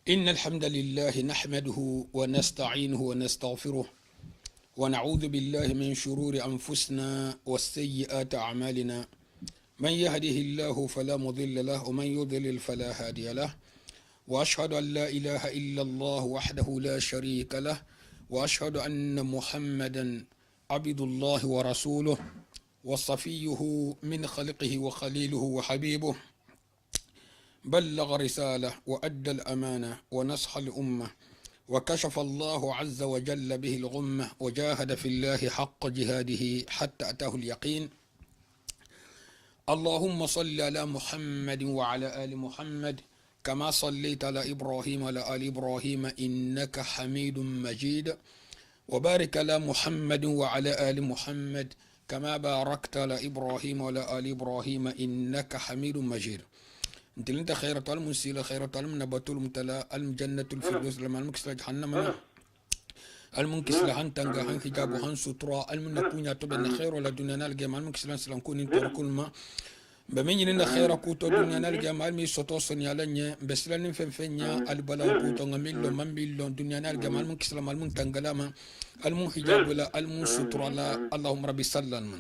إن الحمد لله نحمده ونستعينه ونستغفره ونعوذ بالله من شرور أنفسنا والسيئات أعمالنا من يهده الله فلا مضل له ومن يضلل فلا هادي له وأشهد أن لا إله إلا الله وحده لا شريك له وأشهد أن محمدا عبد الله ورسوله وصفيه من خلقه وخليله وحبيبه بلغ رسالة وأدى الأمانة ونصح الأمة وكشف الله عز وجل به الغمة وجاهد في الله حق جهاده حتى أتاه اليقين. اللهم صل على محمد وعلى آل محمد كما صليت على إبراهيم وعلى آل إبراهيم إنك حميد مجيد وبارك على محمد وعلى آل محمد كما باركت على إبراهيم وعلى آل إبراهيم إنك حميد مجيد. انت انت خير طالم سيلا خير طالم نباتول متلا الجنة الفردوس لما المكسل جهنم المنكس لهن تنجا هن حجاب وهن سترا المن كونيا تبن خير ولا دنيا نالجا مال المكسل سلام كون انت كل ما بمن يننا خير كوتو دنيا نالجا مال مي سوتو سنيا لنيا بسلان فنفنيا البلا كوتو غميلو مامبيلو دنيا نالجا مال المكسل مال من تنجلا ما المن حجاب ولا المن سترا لا اللهم ربي سلم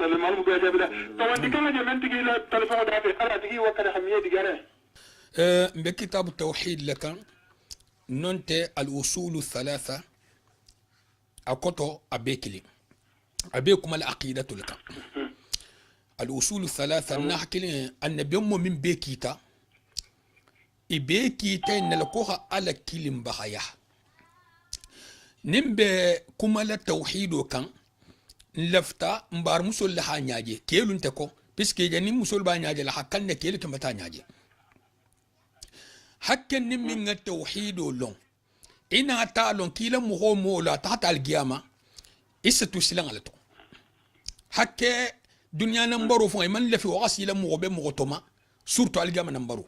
سلم على المجاهد بلا طبعا دي كلمه جمال تجي لا تليفون ده في قرأ تجي وكذا حميه دي جاره بكتاب التوحيد لك ننت الأصول الثلاثة أكتو أبيكلي أبيكم العقيدة لك الأصول الثلاثة نحكي أن بيوم من بيكيتا إبيكيتا إن لكوها على كلم بخايا نمبي كمال التوحيد وكان lafta mbar musol la ha nyaaje kelun te ko puisque jani musol ba nyaaje la hakkan ne kelu kemata nyaaje hakken nim min nga tawhido long ina ta long kila mu ho mo la ta tal giyama isatu silan alato hakke dunya nambaro fo man lafi wasila mu be mu toma surtout al giyama nambaro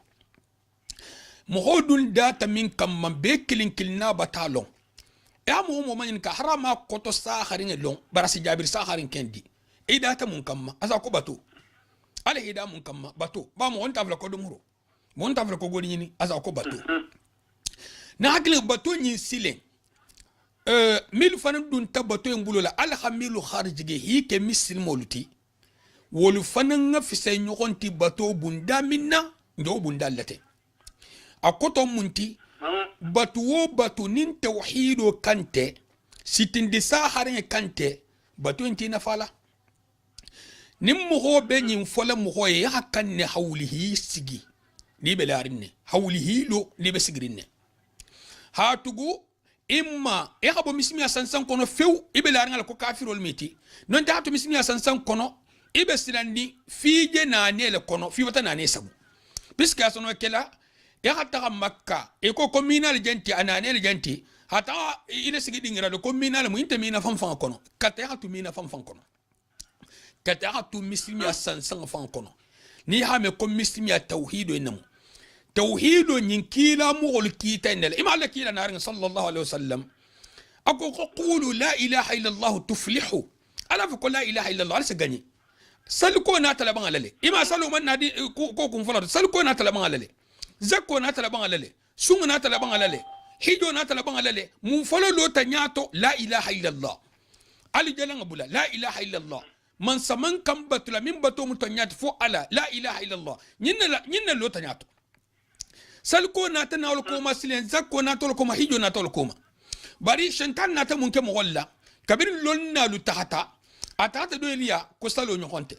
mu hodul data min kam man be kilin kilna batalon ya mu man ka harama koto sakharin long barasi jabir sakharin kendi ida ta mun kamma asa ko bato ala ida mun kamma bato ba mu on tavla ko dumuro mon tavla ko goni ni asa ko bato na hakle bato ni silen mil fanan dun ta bato en bulola al hamilu kharijige hi ke misil moluti wolu fanan nga fi say nyokonti bato bunda minna ndo bunda late akoto munti batu wo batu nin tawhido kante sitindi saharin kante batu inti na fala nim muho be nyim fola muho ya hakan ne hawlihi sigi ni be larinne hawlihi lo ni be sigrinne hatugu imma e habo mismiya sansan kono few ibe laringa ko kafirol meti non ta hatu mismiya sansan kono ibe silandi fije na ne le kono fi wata na ne sabu biska sono kela ya hatta makka e ko communal janti ananel janti hata ina sigi dingira do communal mu inte mina fanfan kono kata hatu mina fanfan kono kata hatu muslimi asan fan kono ni ha me ko muslimi tawhido enam tawhido nyin kila mu gol kita enel ima la kila narin sallallahu alaihi wasallam ako qulu la ilaha illa allah tuflihu ala fa la ilaha illa allah alsa gani sal ko na talaban alale ima salu man nadi ko kun fala sal ko na talaban alale zakko na talaban alale sungu na talaban alale hijo na talaban alale mun folo lo tanyato la ilaha illallah ali jalan abula la ilaha illallah man saman kam batula min bato mutanyat fo ala la ilaha illallah nyinna lo tanyato salko na tanawol ko masilen zakko na tol ko hijo na tol ko bari shantan na ta munke mo walla kabir lonna lu tahata atata do eliya ko salo nyokonte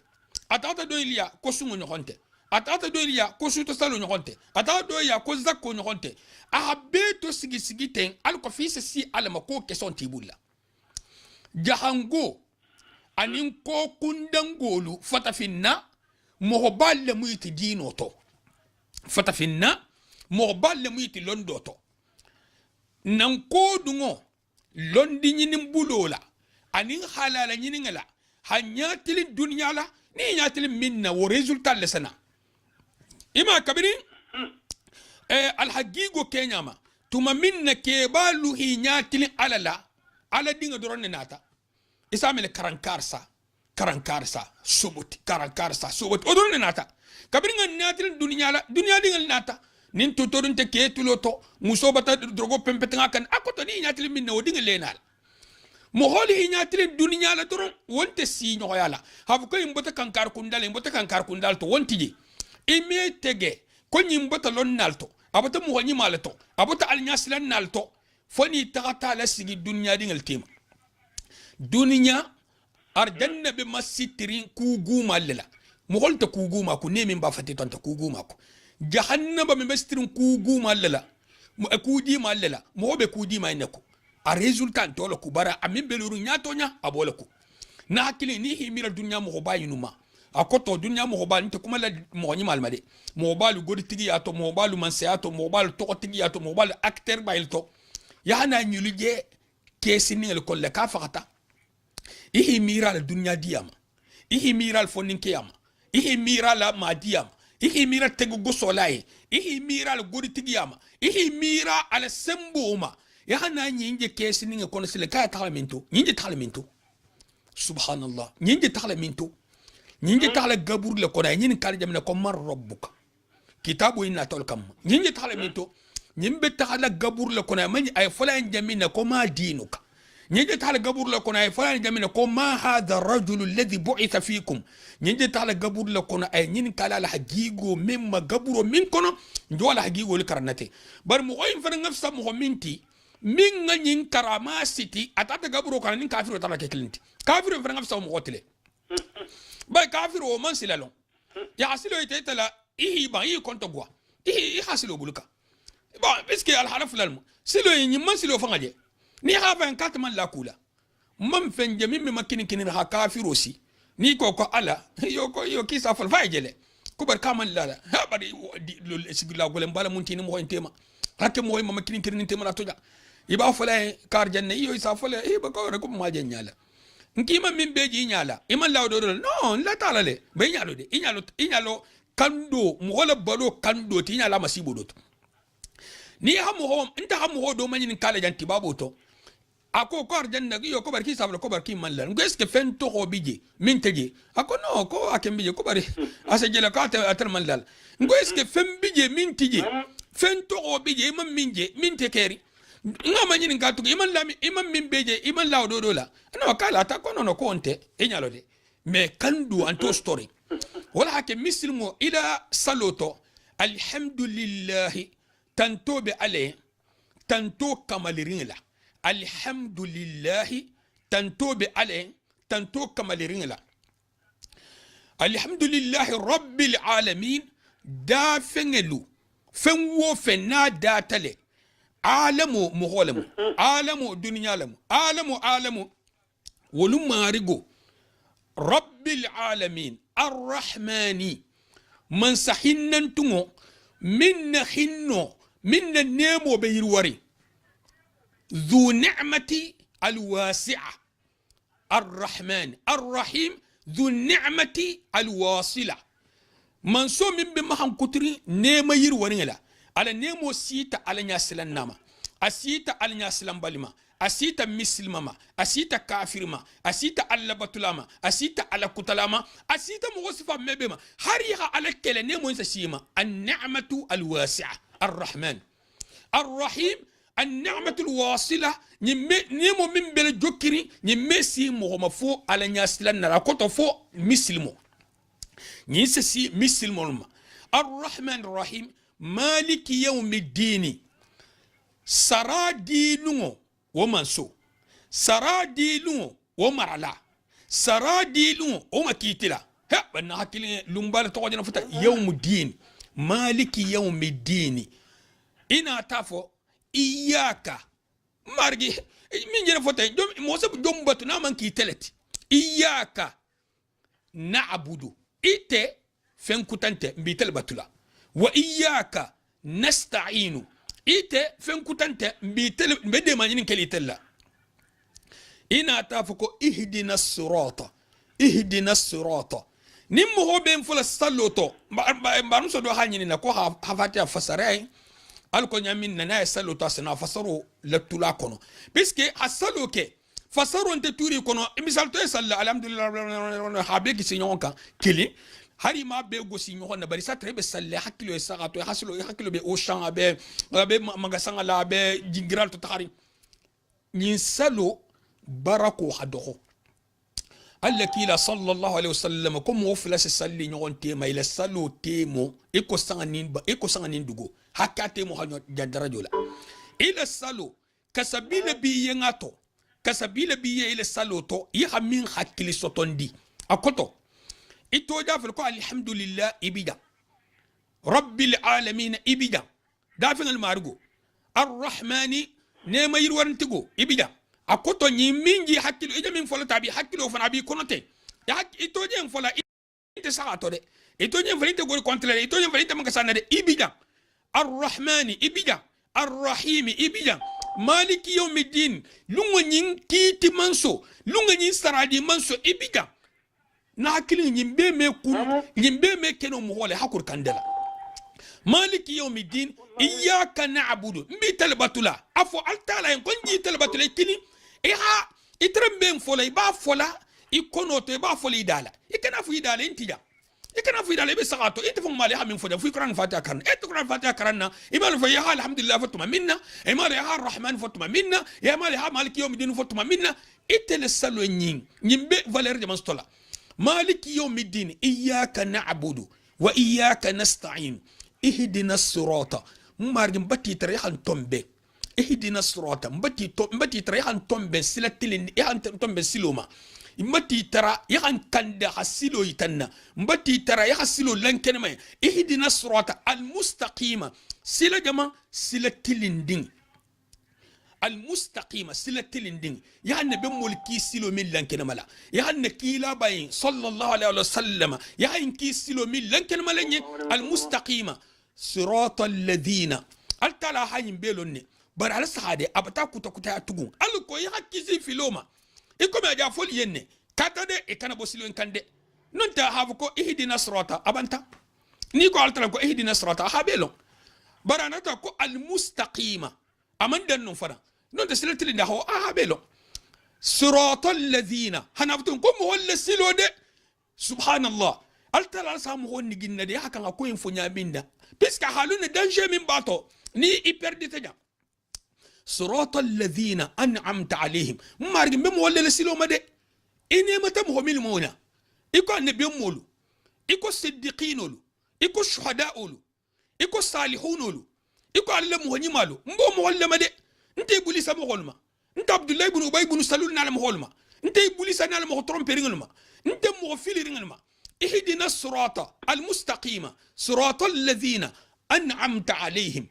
atata do eliya ko sungu nyokonte atata do ya ko suto salo nyokonte atata do ya ko zakko nyokonte ahabeto sigi ten al ko fi si alama ko keson tibulla jahango anin ko kundangolu fatafinna mo balle muyti dino to fatafinna mo balle muyti londo to nan ko dungo londi nyinin bulola anin halala nyinin ngala hanyatil dunya la ni nyatil minna wo resultat le sana ima kabiri alhagigo kenyama tuma minna ke balu hi nyatili alala ala dinga doron nata isamele karankarsa subut karankarsa subut odon nata kabiri nga nyatili dunya dinga nata nin tutorun te ke tuloto muso bata drogo pempetanga kan akoto ni nyatili min no dinga lenal mo holi nyatili dunya la doron wonte si nyo yala hafu ko imbota kankar kundal to wonti ji ime tege ko nyimbota lon nalto abota mo nyi malato abota al nyaslan nalto foni tagata la sigi dunya dingal tema dunya arjanna be masitirin kuguma lela mo holta kuguma ku nemin ba fati tonta kuguma ku jahannaba me masitirin kuguma lela mo akudi ma lela mo be kudi ma inako a resultant to la ku bara amin beluru nyato nya abola ku na hakili ni himira dunya mo bayinuma akoto dunya mo bal nte kuma la mo nyi malmade mo balu godi tigi ato mo balu manse ato mo balu to tigi ato mo balu acteur bayilto ya na nyuluje kesi ni ko le ka fakata ihi mira la dunya diyama ihi mira la fonin kiyama ihi mira la madiyama ihi mira tego gosolai ihi mira la godi tigi yama ihi mira ala semboma ya na nyinje kesi ni ko sile ka talamento nyinje talamento subhanallah nyinje talamento nyinje tala gabur le kona nyin kala jamna ko mar rabbuka kitabu inna tol kam nyinje tala mito nyimbe tala gabur le kona man ay fulan jamina ko ma dinuka nyinje tala gabur le kona ay fulan jamina ko ma hadha ar-rajul alladhi bu'itha fikum nyinje tala gabur le kona ay nyin kala la hagigo mimma gaburo min kono ndola hagigo le karnate bar mu koyin fa ngafsa mu minti min nyin karama siti atata gaburo kana nin kafiru tala ke klinti kafiru fa ngafsa mu hotele bay kafiru o man silalon ya asilo ite la ihi ba yi konto gwa ihi hasilo buluka bon parce que al halaf lalmu silo yi man silo fangaje ni ha 24 man la kula man fenje mimmi makini kinin ha kafiru si ni ko ala yo kisa fal fayjele kubar kaman la ha bari sigla golem bala muntini mo intema hakke mo ma makini kinin tema la toja iba fala kar janne yo isa fala ba ko ko ma janyala nkima min beji nyala iman lawdo do non la tala le be nyalo de inyalo kando mo wala balo kando ti nyala masibo do ni hamu ho nta hamu ho do manyin kala janti babo to ako ko arjanna yo ko barki sablo ko barki man la ngesk ke fen to ho bije min teje ako no ko akem bije ko bari asa jela ka ta atal man la ngesk ke fen bije min tije fen to ho bije imam minje min tekeri ngama nyini ngatu imam min beje imam law do la no kala ta kono no konte enyalo de me kandu anto story wala hake mislimo ila saloto alhamdulillah tanto be ale tanto kamalirin la alhamdulillah tanto be ale tanto kamalirin la alhamdulillah rabbil alamin da fengelu fenwo fenna da tale alamu muholamu alamu dunya alamu wolum marigo rabbil alamin arrahmani man sahinnan tungo minna hinno minna nemo be yirwari dhu ni'mati alwasi'a arrahman arrahim dhu ni'mati alwasila man so min be mahan kutri nema yirwari ngala ala nemo sita ala nyasilan nama asita ala nyasilan balima asita mislima asita kafirma asita alla batulama asita ala kutalama asita muwasifa mebema hariha ala kele nemo insa shima an-ni'matu al-wasi'a ar-rahman ar-rahim an-ni'matu al-wasila nemo min bele jokiri nyemme si mo mafo ala nyasilan na koto fo mislimo nyinsa si mislimo ar-rahman ar-rahim مالك يوم الدين سرا دينو ومنسو سرا دينو ومرلا سرا دينو ومكيتلا ها بنا حكي لومبال توجنا فتا يوم الدين مالك يوم الدين إنا تافو إياك مارجي من جنا فتا موسى جنبتو نامن كيتلت إياك نعبدو إتي فين كنت بيتل بتلا وإياك نستعين إيته فين كنت بيتل بدي ما جنين كليتلا إنا تافكو إهدنا الصراط نمو هو بين فل الصلوتو بارمسو دو هاني نكو هفاتي فسرين ألكو نيامين ننا الصلوتو سنا فسرو لتولا كونو بيسكي الصلوكي فسرو انت توري كونو مثال تو يسال الحمد لله حبيك سينونكا كلي hari ma be gosi nyo na bari sa trebe salle hakilo sagato hakilo be ocean be magasanga la be jingral to takari nyin salo barako hadoko alla kila sallallahu alaihi wasallam comme wo flas salli nyon tema ila salo temo eko sanga nin dugo hakate mo hanyo jadarajola ila salo kasabila bi yengato kasabila bi ila salo to ya min hakili sotondi akoto ito dafil ko alhamdulillah ibida rabbil alamin ibida dafin al margo arrahmani nema yirwarantigo ibida akoto nyi minji hakilo ija min fola tabi hakilo fana bi konote ya ito je fola ite sagato de ito je fola ite gol contre ito je fola ite makasana de ibida arrahmani ibida arrahim ibida maliki yawmiddin lungo nyin kiti manso lungo nyin saradi manso ibida na hakili nyimbe me kuru nyimbe me keno muhole hakur kandela maliki yawmiddin iyyaka na'budu mbi talbatula afo altala en konji talbatula kini iha itrembe fola iba fola ikonoto iba fola idala ikana fu idala intija ikana fu idala be sagato itfo mali ha min foda fu quran fatiha kan et quran fatiha karanna imal fa ya alhamdulillah fatuma minna imal ya arrahman fatuma minna ya mal ha maliki yawmiddin fatuma minna itel salo nyimbe valeur de manstola مالك يوم الدين إياك نعبد وإياك نستعين اهدنا الصراط مارجم بتي تريحان تومبي اهدنا الصراط بتي تريحان تومبي سلتلين يهان تومبي سلوما مبتي ترى يهان كندا حسيلو يتنا مبتي ترى يحسيلو لنكنما اهدنا الصراط المستقيم سلا جما سلتلين دين المستقيمة سلة تلندين يعني بمولكي سيلو من لنكن ملا يعني كيلا باين صلى الله عليه وسلم يعني كي سيلو من لنكن ملا المستقيمة صراط الذين التلا حين بيلوني بر على السعادة أبتا كتا كتا تقول ألوكو يحكي زي في لوما إكو ما جافول يني كاتا دي إكنا بوسيلو إنكان دي ننتا هافكو إهدنا صراط أبانتا نيكو ألتلاكو إهدنا صراط أحابيلون برانا تاكو المستقيمة أمان دن نفرا non de sila tili ndaho belo siratal ladhina hanaftun kum wala silo de subhanallah altala samu honni ginna de haka ko en funya binda piska haluna danger min bato ni hyperdite jam siratal ladhina an'amta alaihim margi mem wala silo ma de ene matam homil mona iko nabi molu iko siddiqinolu iko shuhadaolu iko salihunolu iko alla muhni malu mbo mo wala ma de nte bulisa mo holma nte abdullah ibn ubay ibn salul na mo holma nte bulisa na mo tromper ngalma nte mo fili ngalma ihdina sirata almustaqima sirata alladhina an'amta alayhim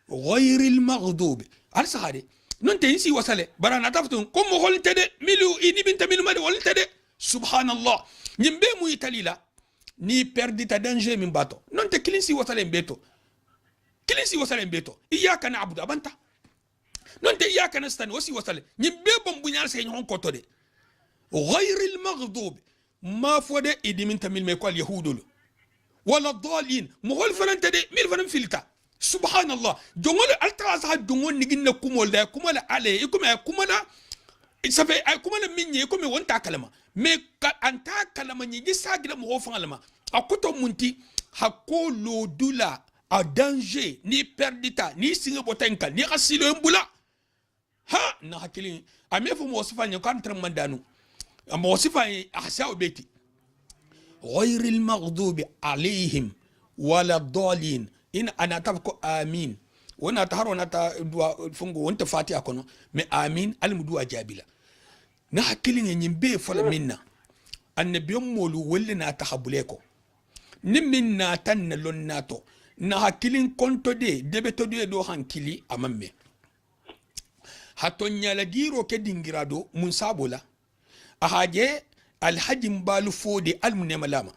ghayr almaghdub alsahari nte insi wasale barana taftun ko mo holte de milu ini binta milu made holte de subhanallah nyimbe mu italila ni perdita danger min bato nte kilinsi wasale mbeto iyyaka na'budu abanta non te iyaka nastan wasi wasale nyimbe bom bunyal sey ñon ko to de ghayr al maghdub ma fode idimin tamil me ko al yahudul wala dhalin mo hol farante de mil fanam filta subhanallah jongol altra sa jongon ni ginna kumol da kumala ale ikuma kumala ça fait kumala minni ko me wonta kalama me anta kalama ni gisa gila mo ho fangalama akoto munti hakolo dula a danger ni perdita ni singa botenka ni asilo mbula ha na hakili amefu mwosifa nyokan tremandanu mwosifa ahsa ubeti غير المغضوب عليهم ولا الضالين إن أنا تفكو آمين وانا تهارو نتا فنغو وانت فاتي أكونو مي آمين المدوا جابلا نحكيلين ينبي فلا منا النبي مولو ولنا تخبليكو نمنا تن لناتو نحكيلين كونتو دي دبتو دي دو هنكيلي أمامي hatonya la giro ke dingirado munsabola ahaje alhaji mbalu fode almunemalama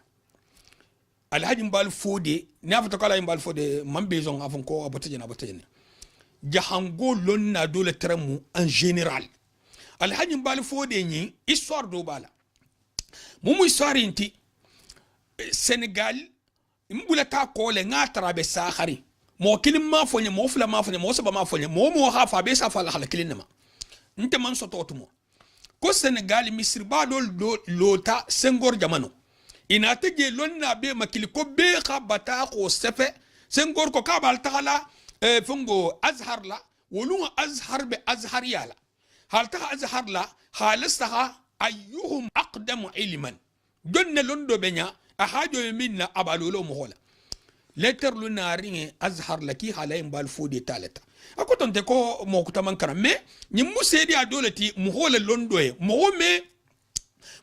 alhaji mbalu fode nafata kala mbalu fode mambezon afon ko abotejene jahango lonna dole tremu en général alhaji mbalu fode ni histoire do bala mumu histoire inti Sénégal mbula ta ko le ngatra be sakhari mo kilim ma fonye mo fula ma fonye mo saba ma fonye mo hafa be sa fala hala kilinma nte man soto mo ko Sénégal misir ba dol lota Senghor jamano ina tege lonna be makili ko be ka bata ko sefe sen gor ko ka bal taala fungo azhar la wolunga azhar be azhar yala hal ta azhar la halastaha ayyuhum aqdamu ilman donne londo benya a hajo minna abalolo mohola letter lu naringe azhar la ki halayin bal fodi talata akotonte ko mo kutaman kana me ni musedi adolati mohola londo e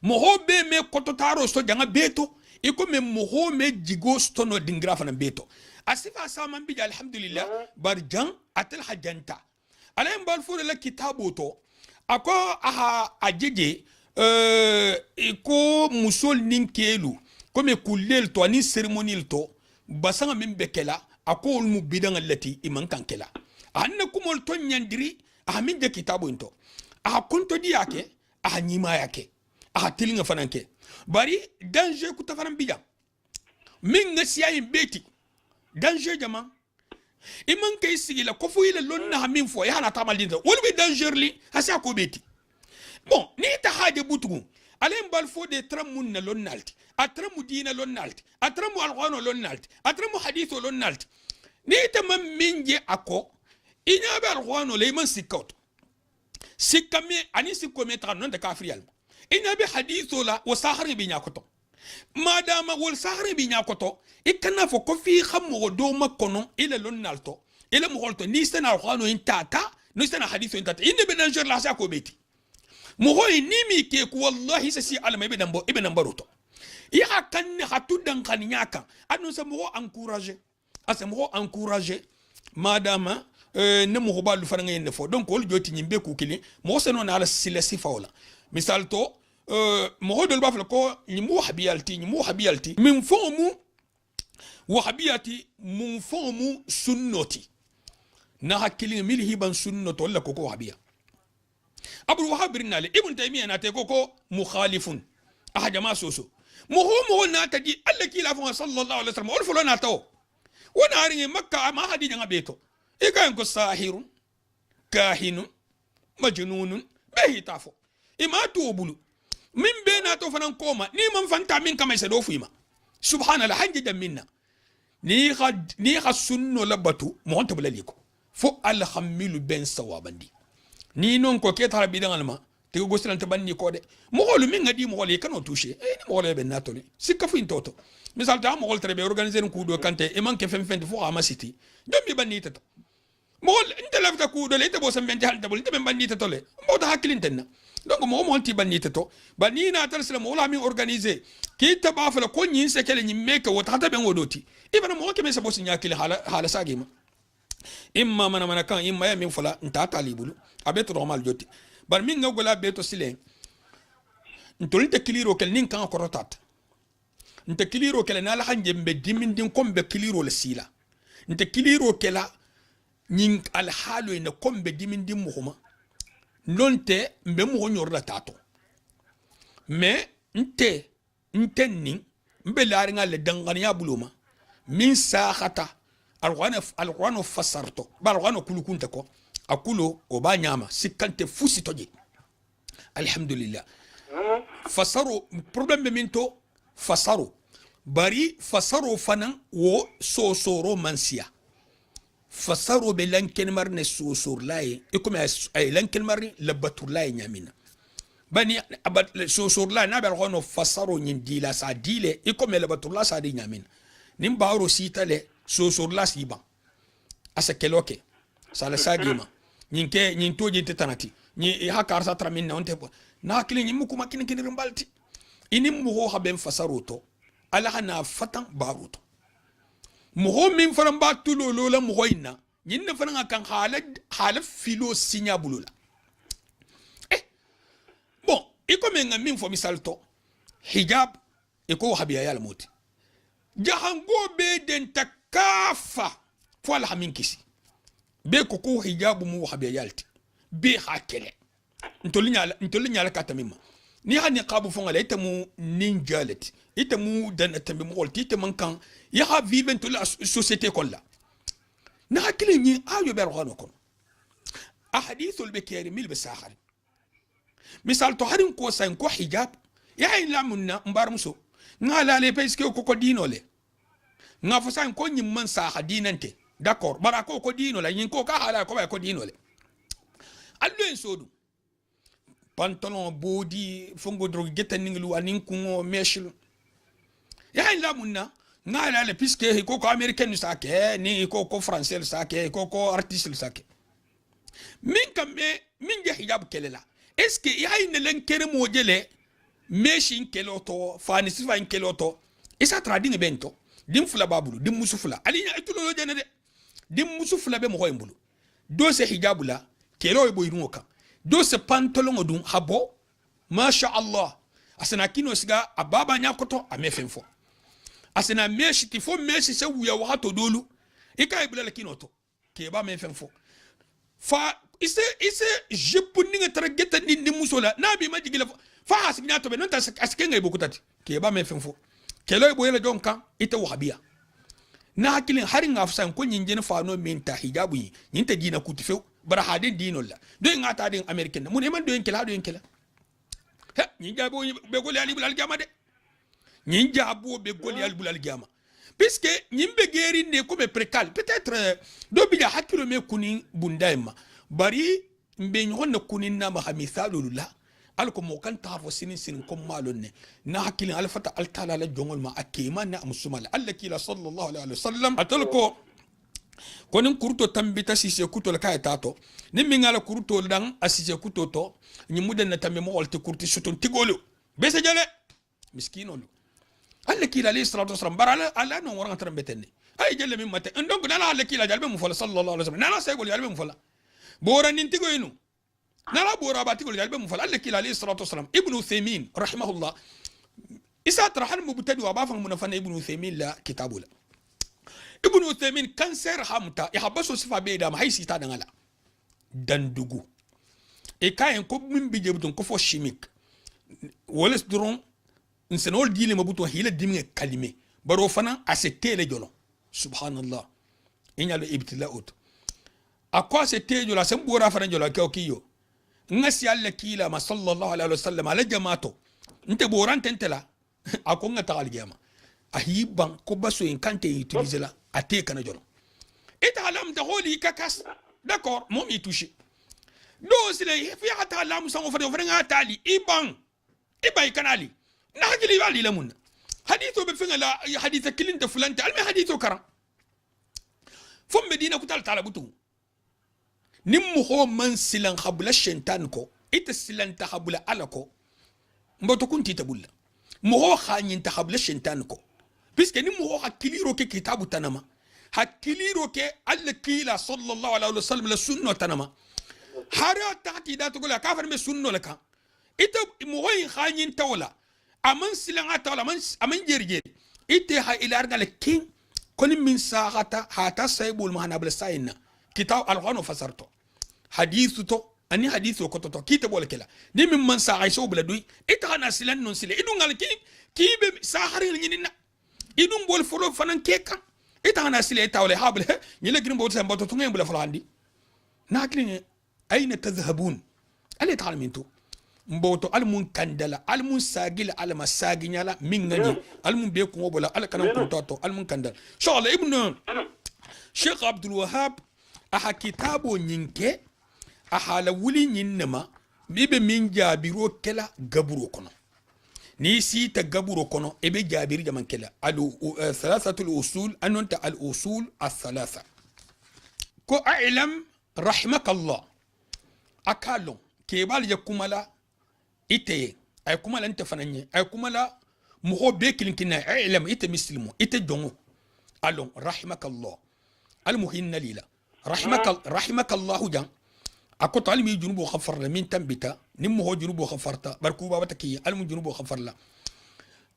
moho be me kototaro so janga beto iko me moho me jigo stono dingra fana beto asifa sama bi alhamdulillah barjan atel hajanta alayin bal fodi la kitabu to ako aha ajeje iko musol ninkelu comme kulel to ani ceremonial to basanga min bekela ako mu bidanga lati iman kankela anna kumol to nyandiri amin de kitabu into a kunto di yake a nyima yake a tilinga fananke bari danger ku tafaram bija min ngasiya beti danger jama iman kay sigila ko fu ile lonna min fo ya na tamal dinda wol be dangerli hasa ko beti bon ni ta haje butugu alen bal fo de tramun na lonnalti atramu dina lonnalti atramu alqano lonnalti atramu hadithu lonnalti ni ta man minje ako ina be alqano leyman sikot sikame ani sikome tra non de kafrial ina be hadithu la wa sahri bi nyakoto madama wol sahri bi nyakoto ikana fo ko fi xamu do makono ila lonnalto ila mo holto ni sana alqano intata ni sana hadithu intata ina be danger la sa ko beti mohoy nimi ke ko wallahi sasi alama ibn baruto ya kan hatudan kan nyaka anu sa mo encourager asa mo encourager madama ne mo balu faranga yende fo donc wol joti nyimbe ku kili mo seno na ala silasi fawla misal to mo dol bafle ko nyimu habiyalti min fomu wahabiyati mun fomu sunnoti na hakili milhi ban sunnoto wala ko wahabiya abul wahab rinale ibn taymiya na te koko mukhalifun jama soso mo na tadi alla kila fa sallallahu alaihi wasallam wal fulana to wana ari makka ma hadi janga beto e kan ko sahirun kahinun majnunun behi tafo ima to bulu min be na to fanan koma ni man fanta min kama se do fuima subhanallah hajja minna ni khad sunno labatu mo on tablaliko fo al khamilu ben sawabandi ni non ko ke tara bidan alma te go silan te banni ko de mo holu min ngadi mo holu kano toucher ni mo holu ben natoli sikka fu intoto misal ta mo holu trebe organiser ku do kante e manke fem fo ama city dum bi banni tato mo hol inte lafta ku do le te bo sam ben hal dabul te ben banni tato le mo da hakilin tenna donc mo hol ti banni tato banni na tar sala mo la min organiser ki ta ba fa ko nyin se kele nyi meka wota ta ben wodoti ibana mo ke men se bo sinya kile hala sagima imma mana kan imma ya min fala nta talibulu abeto normal joti bar min ngola beto silen ntolite kiliro kel nin kan korotat nte kiliro kel na la hanje mbe dimin din kombe kiliro le sila nte kiliro kela nin al halu ina kombe dimin din muhuma nonte mbe mo nyorla tato mais ntenni mbe laringa le dangania buluma min sakhata alqur'ano fasarto balqur'ano kulukunta ko akulo o ba nyama sikante fusi toje alhamdulillah fasaru problem be minto fasaru bari fasaru fanan wo sosoro mansia fasaru be lanken marne sosor laye e comme ay lanken marne labatur laye nyamina bani abad sosor la na balqur'ano fasaru nyin dila sa dile e comme labatur la sa di nyamina nim baaro sitale sosor la siba asa keloke sala sagima nyin toji tetanati ni hakar sa tramin na onte na kili nyimu kuma kini rimbalti ini muho haben fasaroto ala hana fatan baruto muho min faran ba tulolo la muho inna nyin na faran kan halaf filo sinya bulula bon iko menga min fo misalto hijab iko habiya yal moti jahango be den takafa fo ala hamin kisi be ko hijabu mu habiya yalti be hakele ntolinya la katamima ni hani qabu fonga la itamu ninjalet itamu dan atambe mo holti itaman kan ya ha viven to la société kolla na hakile ni ayo be rohano kon ahadithul bikari mil bisakhar misal to harin ko san ko hijab ya ilamunna mbar muso nga la le parce que ko dino le nga fo san ko nyim man sa ha dinante d'accord bara ko dino la nyin ko ka hala ko dino le allo en sodu pantalon body fongo drogue geta ninglu anin kungo meshlu ya la munna nga la le puisque ko américain sa ke ni ko français sa ke ko artiste sa ke min kambe min je hijab kelela est ce que ya ine len kere mo jele meshin keloto fani sifa in keloto isa trading bento dim fula babulu dim musufula alinya etulo lo jene de dim musufula be mo hoymbulu do se hijabula kelo e boyinu ka do se pantalon odun habo masha Allah asana kino siga ababa nyakoto amefenfo asana meshi tifo meshi se wuya wato dolu ika ibula kinoto ke ba mefenfo fa ise jepuni nga tarageta ni musola nabi majigila fa hasigna to be non ta askenga ibukutati ke ba mefenfo kelo e boyela jonka ita wahabia na hakilin harin afsan ko nyinjene fa no minta hijabu yi nyinta dina kutifew bara hadin dino la do ngata din american mun e man do yenkela he nyinjabo be goli ali bulal jama de nyinjabo be goli ali bulal jama puisque nyimbe geri ne ko be précal peut-être do bi hakilo me kuni bundaima bari mbe nyonna kuni na ma hamisalu la alko mo kan tarfo sinin kom malonne na hakilin alfata altala la jongol ma akima na musuma alla kila sallallahu alaihi wasallam atalko konin kuruto tambita sise kuto la kay tato nimmi ngala kuruto dan asise kuto to ni mudan na tambe mo wolte kurti sutun tigolo bese jale miskino lo alla kila alayhi salatu wasallam barala alla no wara tan betenne ay jelle min mate ndongo nala alla kila jalbe mu fala sallallahu alaihi wasallam nala segol jalbe mu fala bora nin tigoyinu nala bora batigol jalbe mu fala alla kila alayhi salatu wasallam ibnu uthaymin rahimahullah isa tarahan mubtadi wa bafan munafana ibnu uthaymin la kitabula ibnu uthaymin cancer hamta ya habaso sifa be da mai sita dan ala dandugu e kayen ko min bije butun ko fo chimique wala dron nsenol dile mabuto hila dimnge kalime baro fana asetele jolo subhanallah inyalo ibtilaut akwa setele jolo sembura fana jolo kiyo ngasi alla kila ma sallallahu alaihi wasallam ala jamato nte boran tentela akonga tagal ahiban ko baso en kante utiliser la ate kana jolo eta alam de holi kakas d'accord mom yi touché do sile fi ata alam sango fade ofrenga tali iban kanali na hajili wali lamun hadithu be fenga la haditha kilinta fulanta alme hadithu kara fom medina kutal tala butu nimmu ho man silan khabla shentan ko ita silan ta khabla alako mboto kunti tabulla mo ho khanyin ta khabla shentan ko puisque ni mo hakiliro ke kitabu tanama hakiliro ke al-kila sallallahu alaihi wasallam la sunna tanama hara tahti da to gola kafar me sunno laka ita mo hoy khanyin tawla aman silanga tawla aman jerje ite ha ila argal kin koni min sahata hata saybul mahanabla sayna kitab al-qur'an fasarto hadithu to ani hadithu ko to kitabu wala kala ni min man sa aisha bla duy ita hana silan non sile idungal kibe sahari nyinina idum bol folo fanan keka ita hana sile tawle hable nyile grim bol sambato to ngem bla falandi nakline ayna tadhhabun ali ta'lamintu mboto almun kandala almun sagila ala masaginyala min ngani almun be ko bola ala kanan ko toto almun kandala inshallah ibn sheikh abdul wahhab aha kitabo nyinke ahala wuli nyinnama bibe min jabiro kela gaburo kono ni sita gaburo kono ebe jabiri jaman kela thalathatul usul anunta al usul al-thalatha ko a'lam rahimakallah akalo kebal yakumala ite ay kumala nta fananye ay kumala muho be kilinkina a'lam ite muslimu ite jongo alon rahimakallah al-muhinna lila rahimakallah jan ako talimi junubu khafarla min tambita nimmo ho junubu khafarta barku baba taki almu junubu khafarla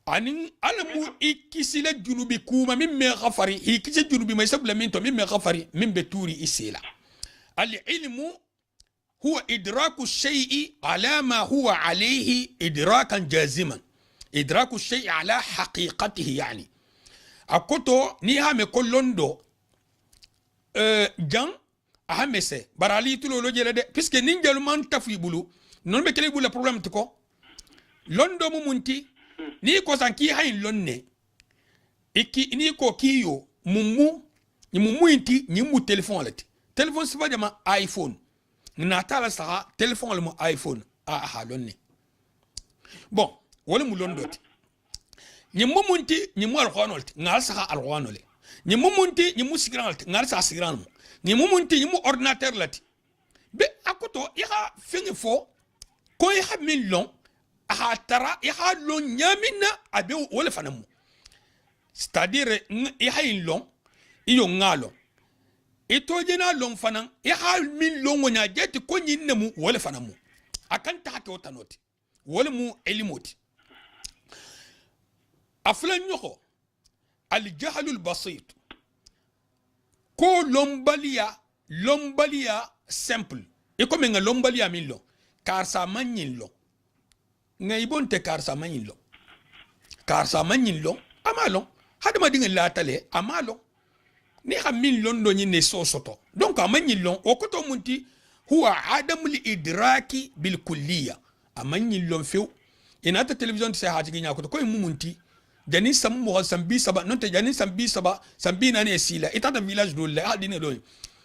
anin almu ikisila junubi kuma min me khafari ikise junubi may sabla min to min me khafari min beturi isila al ilmu huwa idraku shay'i ala ma huwa alayhi idrakan jaziman idraku shay'i ala haqiqatihi yani akoto ni ha me kollondo jan ahamese barali tulo lo jele de puisque ninjalu man tafi bulu non be kele bulu problème to ko londo mu munti ni ko san ki hayin lonne iki ni ko kiyo mumu ni mumu inti ni mu telephone lati telephone sifa jama iPhone na tala sa telephone le mu iPhone ha lonne bon wala mu londoti ni mumunti ni mu alqanolti ngal sa alqanole ni mumunti ni mu sigranolti ngal sa sigran ni mumunti ni mu ordinateur lati be akoto iha fengi fo ko iha million aha tara iha lon nyamina abe wala fanamu c'est-à-dire iha lon iyo ngalo ito jena lon fanan iha million wonya jeti ko nyinemu wala fanamu akan ta ke otanoti wala mu elimoti aflan nyoko al jahlul basit ko lombalia simple e comme nga lombalia millo car sa magnillo ngay bonte car sa magnillo amalo hadama dinga latale amalo ni xam million do ni ne sosoto donc amagnillo o koto munti huwa adamul idraki bil kulliya amagnillo few inata television se haji nya ko mumunti jani sam mo sambi saba non te jani sambi saba sambi nane sila itata village do la hadine do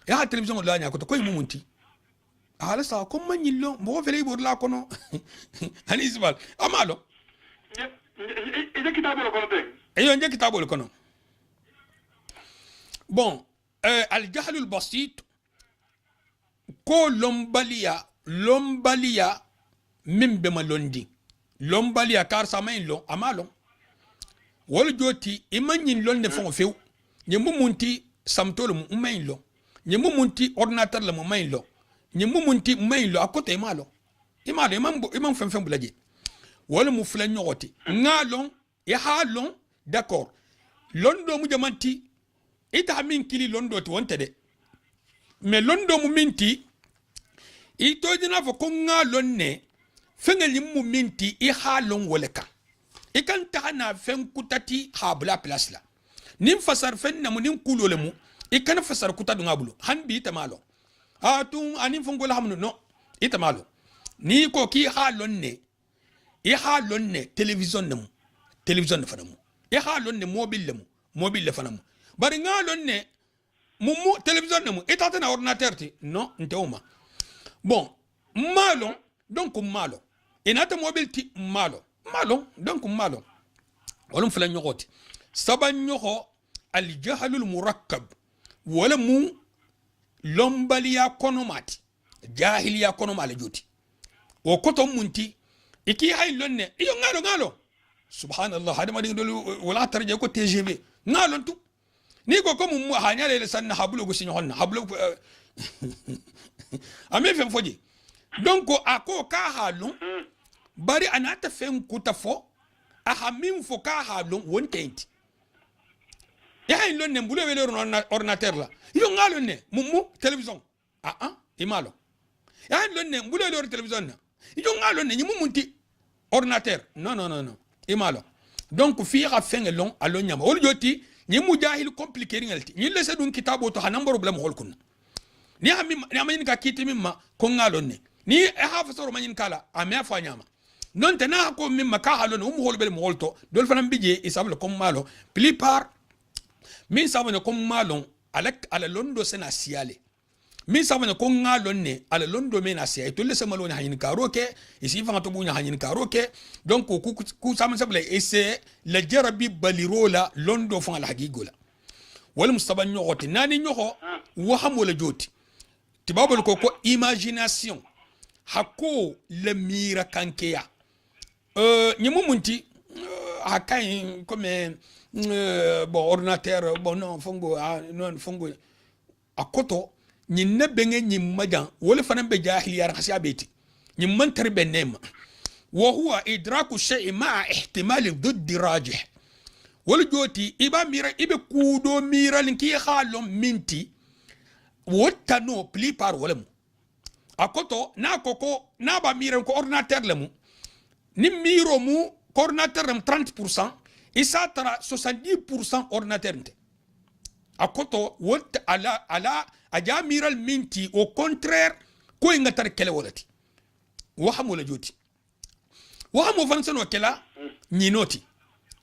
ya television do nya ko mumunti ala sa ko magnillo mo fele bor la kono ani isbal amalo ije kitabo ko te eyo nje kitabo ko no bon al jahlul basit ko lombalia mimbe malondi lombalia kar sa main lo amalo wol joti imanyin londe fon few nyembu munti samtolo mu main lo nyembu munti ordinateur le mu main lo nyembu munti main lo akote imalo imam fem bulaje wol mu fla nyoti ngalon e halon d'accord londo mu jamanti ita min kili londo to wonte de mais londo mu minti ito dina fo ko ngalon ne fengeli mu minti i halon woleka ikan ta na fen kutati habla place la nim fasar fen na mu nim kulole mu ikan fasar kutadu ngabulu hanbi tamalo atun anim fongola hamno no itamalo ni ko ki halon ne i halon ne television namu television fanamu i halon ne mobile fanamu bari ngalon ne mumu television namu itata na ordinateur ti non ntewuma bon malo donc malo inata mobile ti malo donc malo wolum fala nyogoti saban nyogo al jahlul murakkab wala mu lombaliya konomati jahiliya konomala joti o koto munti iki hay lonne iyo ngalo subhanallah hada ma dingol wala tarje ko TGV ngalo tu ni ko mu hanyale sanna hablu go sinyo honna hablu ame fem foji donc ako ka halun bari anata fen kutafo ahamim fo ka halun wontenti ya ilon ne mbulo wele ordinateur la yo ngalo ne mumu television imalo ya ilon ne mbulo wele television na yo ngalo ne nyimu munti ordinateur non imalo donc fi ga fen long alo nyama wol joti nyimu jahil compliqué ngalti ni lese dun kitabo to hanan problem hol kunna ni amin ka kiti mimma ko ngalo ne ni hafa soro manin kala amia fa nyama non tena ko mimma ka halon hol bel mo holto dol fanam bije isablo kom malo plupart min sabane kom malon alak ala londo sena siale min sabane ko ngalon ne ala londo mena siale to lese malo ne hanin karoke isi fa to bunya hanin karoke donc ku saman sable ese la jarabi balirola londo fa al hagigola wal mustaban nyoti nani nyoko wa hamola joti tibabol ko imagination hako le mira kankeya nyimu munti hakai comme bon ordinateur bon non fongo akoto nyinne benge nyimmajan wala fanan be jahiliya khasiya beti nyimman tarbe nema wa huwa idraku shay'in ma'a ihtimal ضد rajih wala joti iba mira ibe kudo mira linki khalom minti wotano plupart wala mu akoto na koko na ba mira ko ordinateur lemu ni miro mu ordinateur 30% et ça tara 70% ordinateur nte akoto wot ala aja miral minti au contraire ko inga tar kele wolati wahamu la joti wahamu fansano kela nyinoti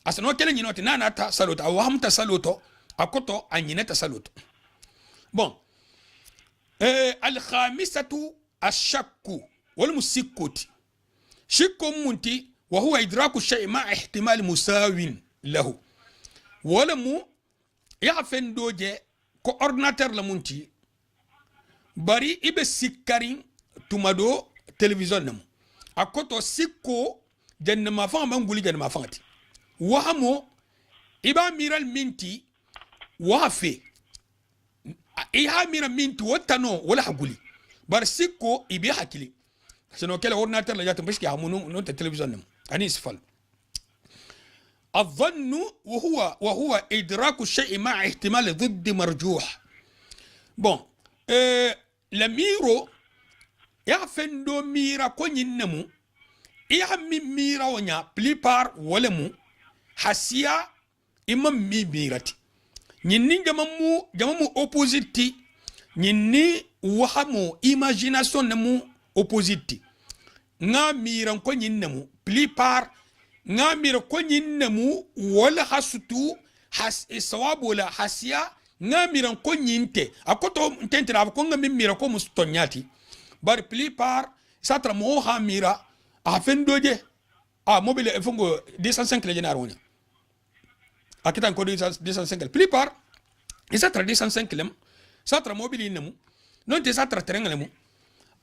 asano kele nyinoti nana ta saloto awahamta saloto akoto anyineta saloto bon al khamisatu ashakku wal musikoti shikko munti wa huwa idraku shay ma ihtimal musawin lahu wala mu ya fendoje ko ordinateur la munti bari ibe sikkari tumado television namu akoto sikko janna ma fa nguli janna ma fangati wahamo iba miral minti wafe iha mira minti wotano wala haguli bar sikko ibi hakili sino kala ordinateur la jatum bishki hamunu no television namu ani sfal الظن وهو إدراك الشيء مع احتمال ضد مرجوح. بون لميرو يا فندو ميرا كوني نمو يا ميرا ونيا بليبار ولمو حسيا إمام ميراتي نيني جمامو opposite نيني وهمو imagination نمو opposite nga mira kوني نمو بليبار ngamira ko nyinnamu wala hasutu sawabu wala hasiya ngamira ko nyinte akoto ntentira ko ngamira ko mustonyati bar plupart satra mo ha mira a fendoje a mobile e fongo 205 le general akita ko 205 plupart satra 205 lem satra mobile nemu non te satra terengale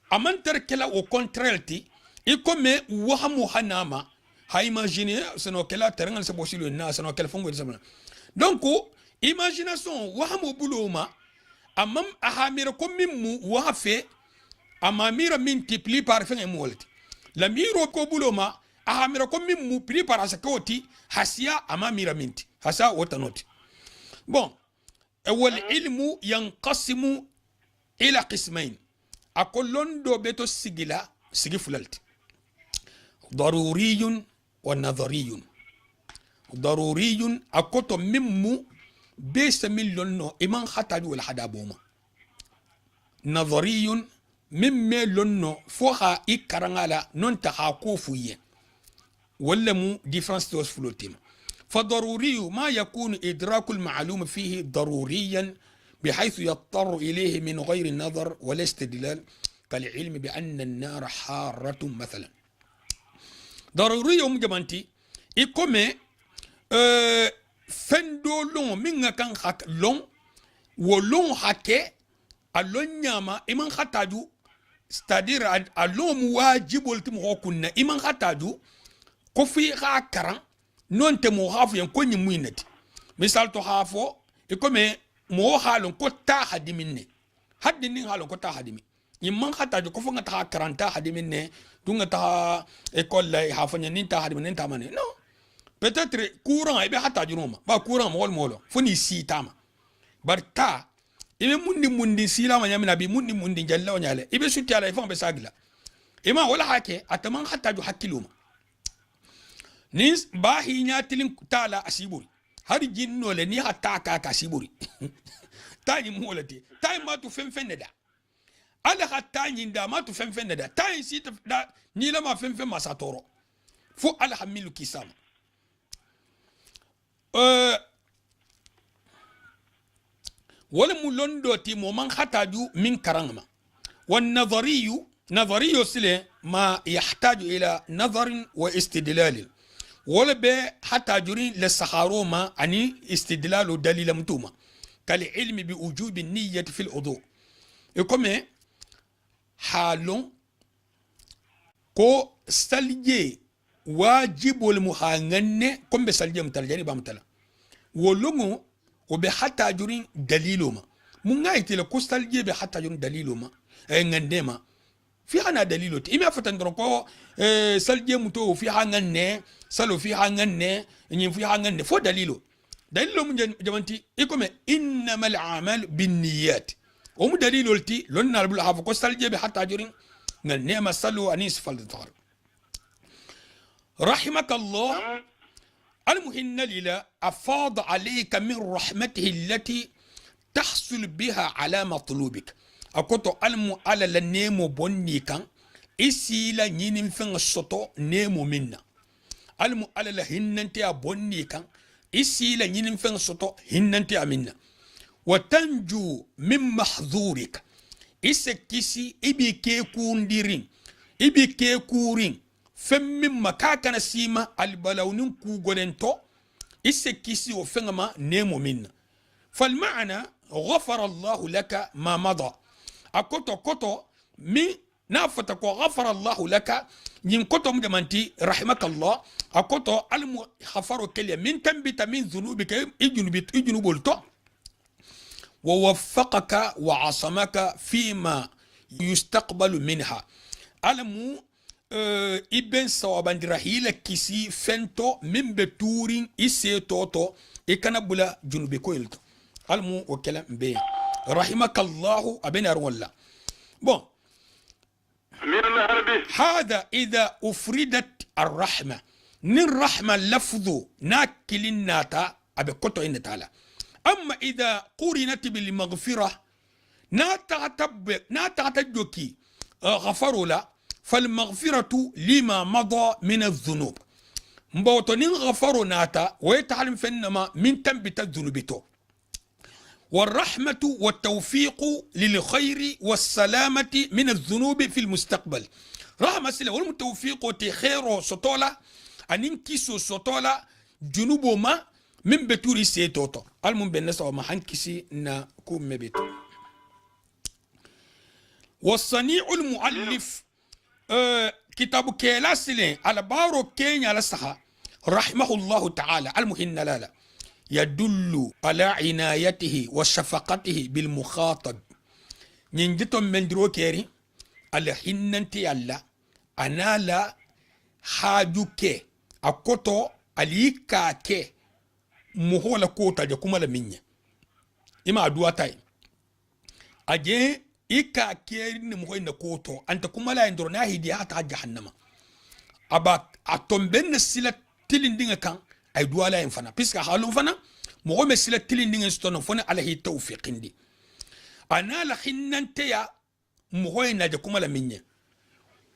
amanter kala au contraire ti e comme wahamu hanama ha imaginer seno kela terrain c'est possible na seno kel fongo de donc imagination wahamo buloma amam ahamira ko mimmu wafe amamira multiplie par fin molti la miro ko buloma ahamira ko mimmu pli par asakoti hasia amamira minti hasa wotanoti bon wal ilmu yanqasimu ila qismain akollondo beto sigila sigi fulalti ضروري ونظري ضروري أكتو ممو بيس مليون إمان خطاج ولا حدا بوما نظري ممي لونو فوها إكرانالا نون تخاكوفوية ولا مو ديفرنس توس فلوتيم فضروري ما يكون إدراك المعلوم فيه ضروريا بحيث يضطر إليه من غير النظر ولا استدلال كالعلم بأن النار حارة مثلا ضروري يوم جمانتي إكمل فندو لون من كان حك لون ولون حكي اللون نياما إمان خطاجو c'est-à-dire اللون واجب ولتم كنا إمان خطاجو كوفي غاكران نون تمو خاف ينكوني موينت مثال تو خافو إكمل مو حالون كتا حدي مني حدي نين حالون كتا حدي مني يمان خطاجو كوفو غتا كرانتا حدي مني dunga ta école la hafanya ninta hadi ninta mane non peut-être courant e be hata junoma ba courant molo foni si tama barta ibe mundi sila ma nyamina bi mundi jalla wanyale ibe sutti ala ifon be sagla ima wala hake ataman hata ju hakiluma nis ba hinya tilin tala asiburi har jinno le ni hatta ka asiburi tani molati tay ma tu fen da ala hatta nyinda ma tu fen da tay si da ni la ma fen masatoro fo ala hamilu kisam wala mu londo ti mo man hataju min karangma wan nadhariyu sile ma yahtaju ila nadharin wa istidlal wala be hatajurin la saharuma ani istidlalu dalil mutuma kal ilmi bi wujubi an-niyyati fil wudu e comme halon ko salje wajibul muhanganne kombe salje mutaljani ba mutala wolungu o be hatta jurin daliloma mun ngaiti le ko salje be hatta jurin daliloma e ngandema fi hana daliloti imi afatan ko salje muto fi hanganne salo fi hanganne nyi fi hanganne fo dalilo mun jamanti ikome innamal a'mal binniyat o mu dalilolti lon narbul hafu ko salje be hatta jurin نعم صلوا أنيس فالدار رحمك الله المهن لله أفاض عليك من رحمته التي تحصل بها على مطلوبك أكتو ألمو على النيمو بني كان إسيلا نينم فين السطو نيمو منا almu alala hinnante a bonni kan isila nyinin fen soto hinnante aminna wa tanju min mahdhurika ise kisi ibi ke kundirin ibi ke kurin fem min makakana sima albalawnin ku golento ise kisi o fengama nemo minna fal ma'ana ghafara Allah laka ma mada akoto koto mi nafata ko ghafara Allah laka yin koto mjamanti rahimakallah akoto almu ghafaru kele min tambita min dhunubika ijunubul to ووفقك وعصمك فيما يستقبل منها علمو ابن سوابندرا هيلا كيسي فنتو من بتورين إسي توتو إكنا بلا جنوبي كويلتو علمو وكلام بين رحمك الله أبين أرولا بون هذا إذا أفردت الرحمة نين رحمة لفظو ناكلين ناتا أبي كتو إن تعالى أما إذا قرنت بالمغفرة ناتعتجوكي غفروا لا فالمغفرة لما مضى من الذنوب مبوتنين غفروا ناتا ويتعلم فإنما من تنبت الذنوب والرحمة والتوفيق للخير والسلامة من الذنوب في المستقبل رحمة سلا والمتوفيق تخيرو سطولا أنينكيسو سطولا جنوبو ما من بتوري سيتوتو المهم بالنسبة ما حنكسي نا كوم مبيتو والصنيع المؤلف كتاب كيلاسلين على بارو كينيا على الصحة رحمه الله تعالى المهم لا يدل على عنايته وشفقته بالمخاطب ننجتو من درو كيري على حننتي الله أنا لا حاجوكي أكوتو عليكاكي muhola kota ja kuma la minya ima aduwa tai aje ika keri ni muhoy na koto anta kuma la indro na hidi hata jahannama aba atomben na sila tilindinga kan ay duwa la infana piska halum fana muhoy me sila tilindinga stono fona alahi tawfiqindi ana la hinnante ya muhoy na ja kuma la minya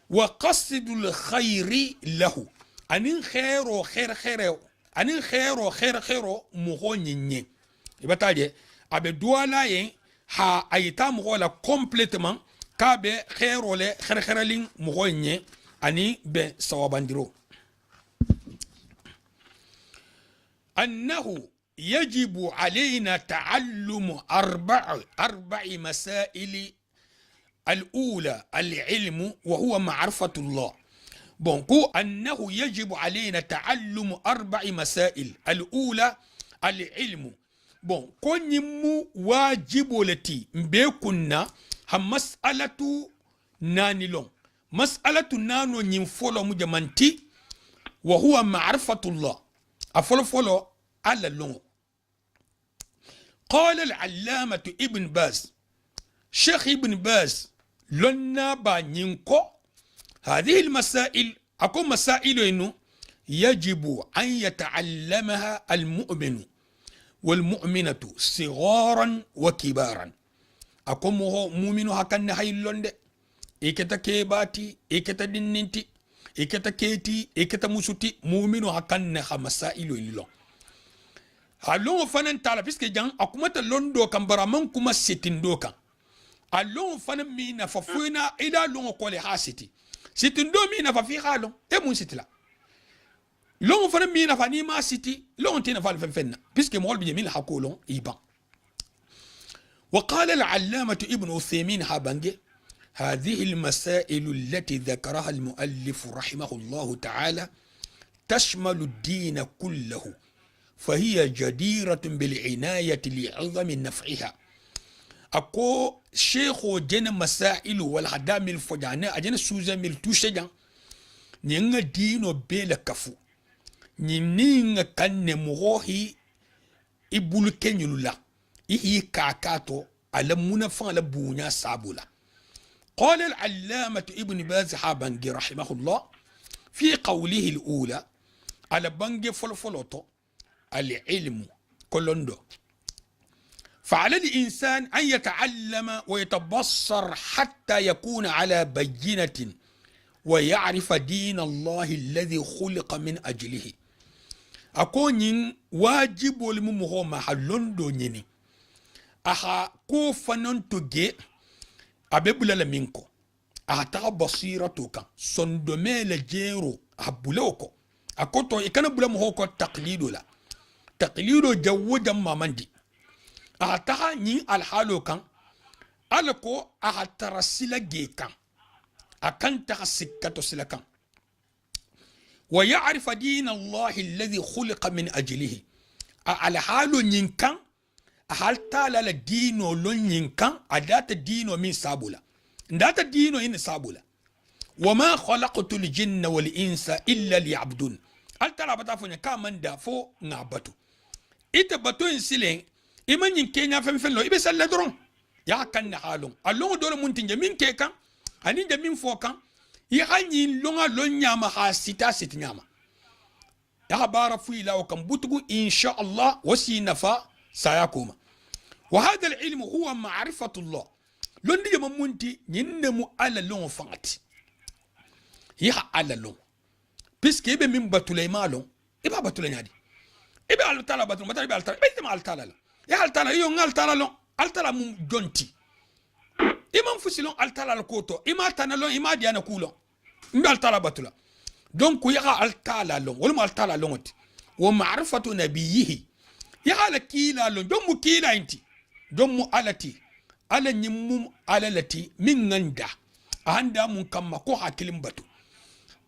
wa qasidul khairi lahu anin khairo khair anin khero muho nyinye ibataje abe duala yen ha ayita muho la complètement ka be khero le kherlin muho nye ani be sawabandiro annahu yajibu علينا تعلم أربع مسائل الأولى العلم وهو معرفة الله بونكو أنه يجب علينا تعلم 4 مسائل الأولى العلم بون كون يمو واجب التي مبيكونا هم مسألة نانيلون مسألة نانو نينفولو مجمانتي وهو معرفة الله أفولو على اللون قال العلامة ابن باز شيخ ابن باز لنا بانينكو هذه المسائل أكون مسائل إنه يجب أن يتعلمها المؤمن والمؤمنة صغارا وكبارا أكون مؤمن هكذا هاي اللون إكتا كيباتي إكتا دننتي إكتا كيتي إكتا مسوتي مؤمن هكذا مسائل اللون هلون فنان تعالى بيسك جان أكومة اللون دو كان برامان كما ستين دو كان هلون فنان مينا ففوينا إلى لون قولي حاستي ستين دو مينا ففي خالون إيه ستلا لون فنان مينا فني ما ستي لون تينا فالفنفن بيسك مول بجميل حكولون إيبان وقال العلامة ابن عثيمين هابنجي هذه المسائل التي ذكرها المؤلف رحمه الله تعالى تشمل الدين كله فهي جديرة بالعناية لعظم نفعها أكو شيخو جن مسائل والحدام الفجانة أجن سوزن ملتوشجان نينغ دينو بيلا كفو نينغ كان مغوهي إبول كنيلولا إيه كاكاتو على منفع لبونيا سابولا قال العلامة ابن باز حابنجي رحمه الله في قوله الأولى على بنجي فلفلوتو العلم كلندو فعلى الإنسان أن يتعلم ويتبصر حتى يكون على بينة ويعرف دين الله الذي خلق من أجله أكون واجب الممهو محلون دونيني أها كوفنون تجي أبيبلا لمنكو أها بصيرتك صندومي لجيرو أبولوكو أكوتو إكنا بلا مهوكو تقليدو لا تقليدو جوجا ماماندي أها نين الحالو كان ألكو أها ترسيلا جي كان أكن تغسكتو سلكان ويعرف دين الله الذي خلق من أجله على حالو نينكان هل تالا الدينو لون نينكان أدات الدينو من سابولا دات الدينو إن سابولا وما خلقت الجن والإنس إلا ليعبدون هل ترى بتافو كامن دافو نعبتو إذا بتو إنسلين إما نينكين يفهم لو إبس اللدرون يا كان حالون اللون دول منتنجا من كيكا أني دمين فوكا يغني لونga لونياما حاسيتا سيتنياما يا بارفو إلا وكم بتقو إن شاء الله وسينفا سيكون وهذا العلم هو معرفة الله لون دي منتي ينمو على لون فانتي يها على لون بيسكي يبي من بطولي مالون يبقى بطولي نادي يبقى على تالا بطولي متى يبقى على تالا يبقى على تالا يا على تالا يو على تالا لون على تالا مم جونتي إما فسلون على تالا الكوتو إما تانا لون إما ديانا كولون يبقى على تالا بطولا دونك يها على تالا لون ولا على تالا لون ومعرفة نبيه يا على كيلا لون دون مو كيلا انتي دون مو علتي على نمم على التي من غندا عندا من كما كو حكيم باتو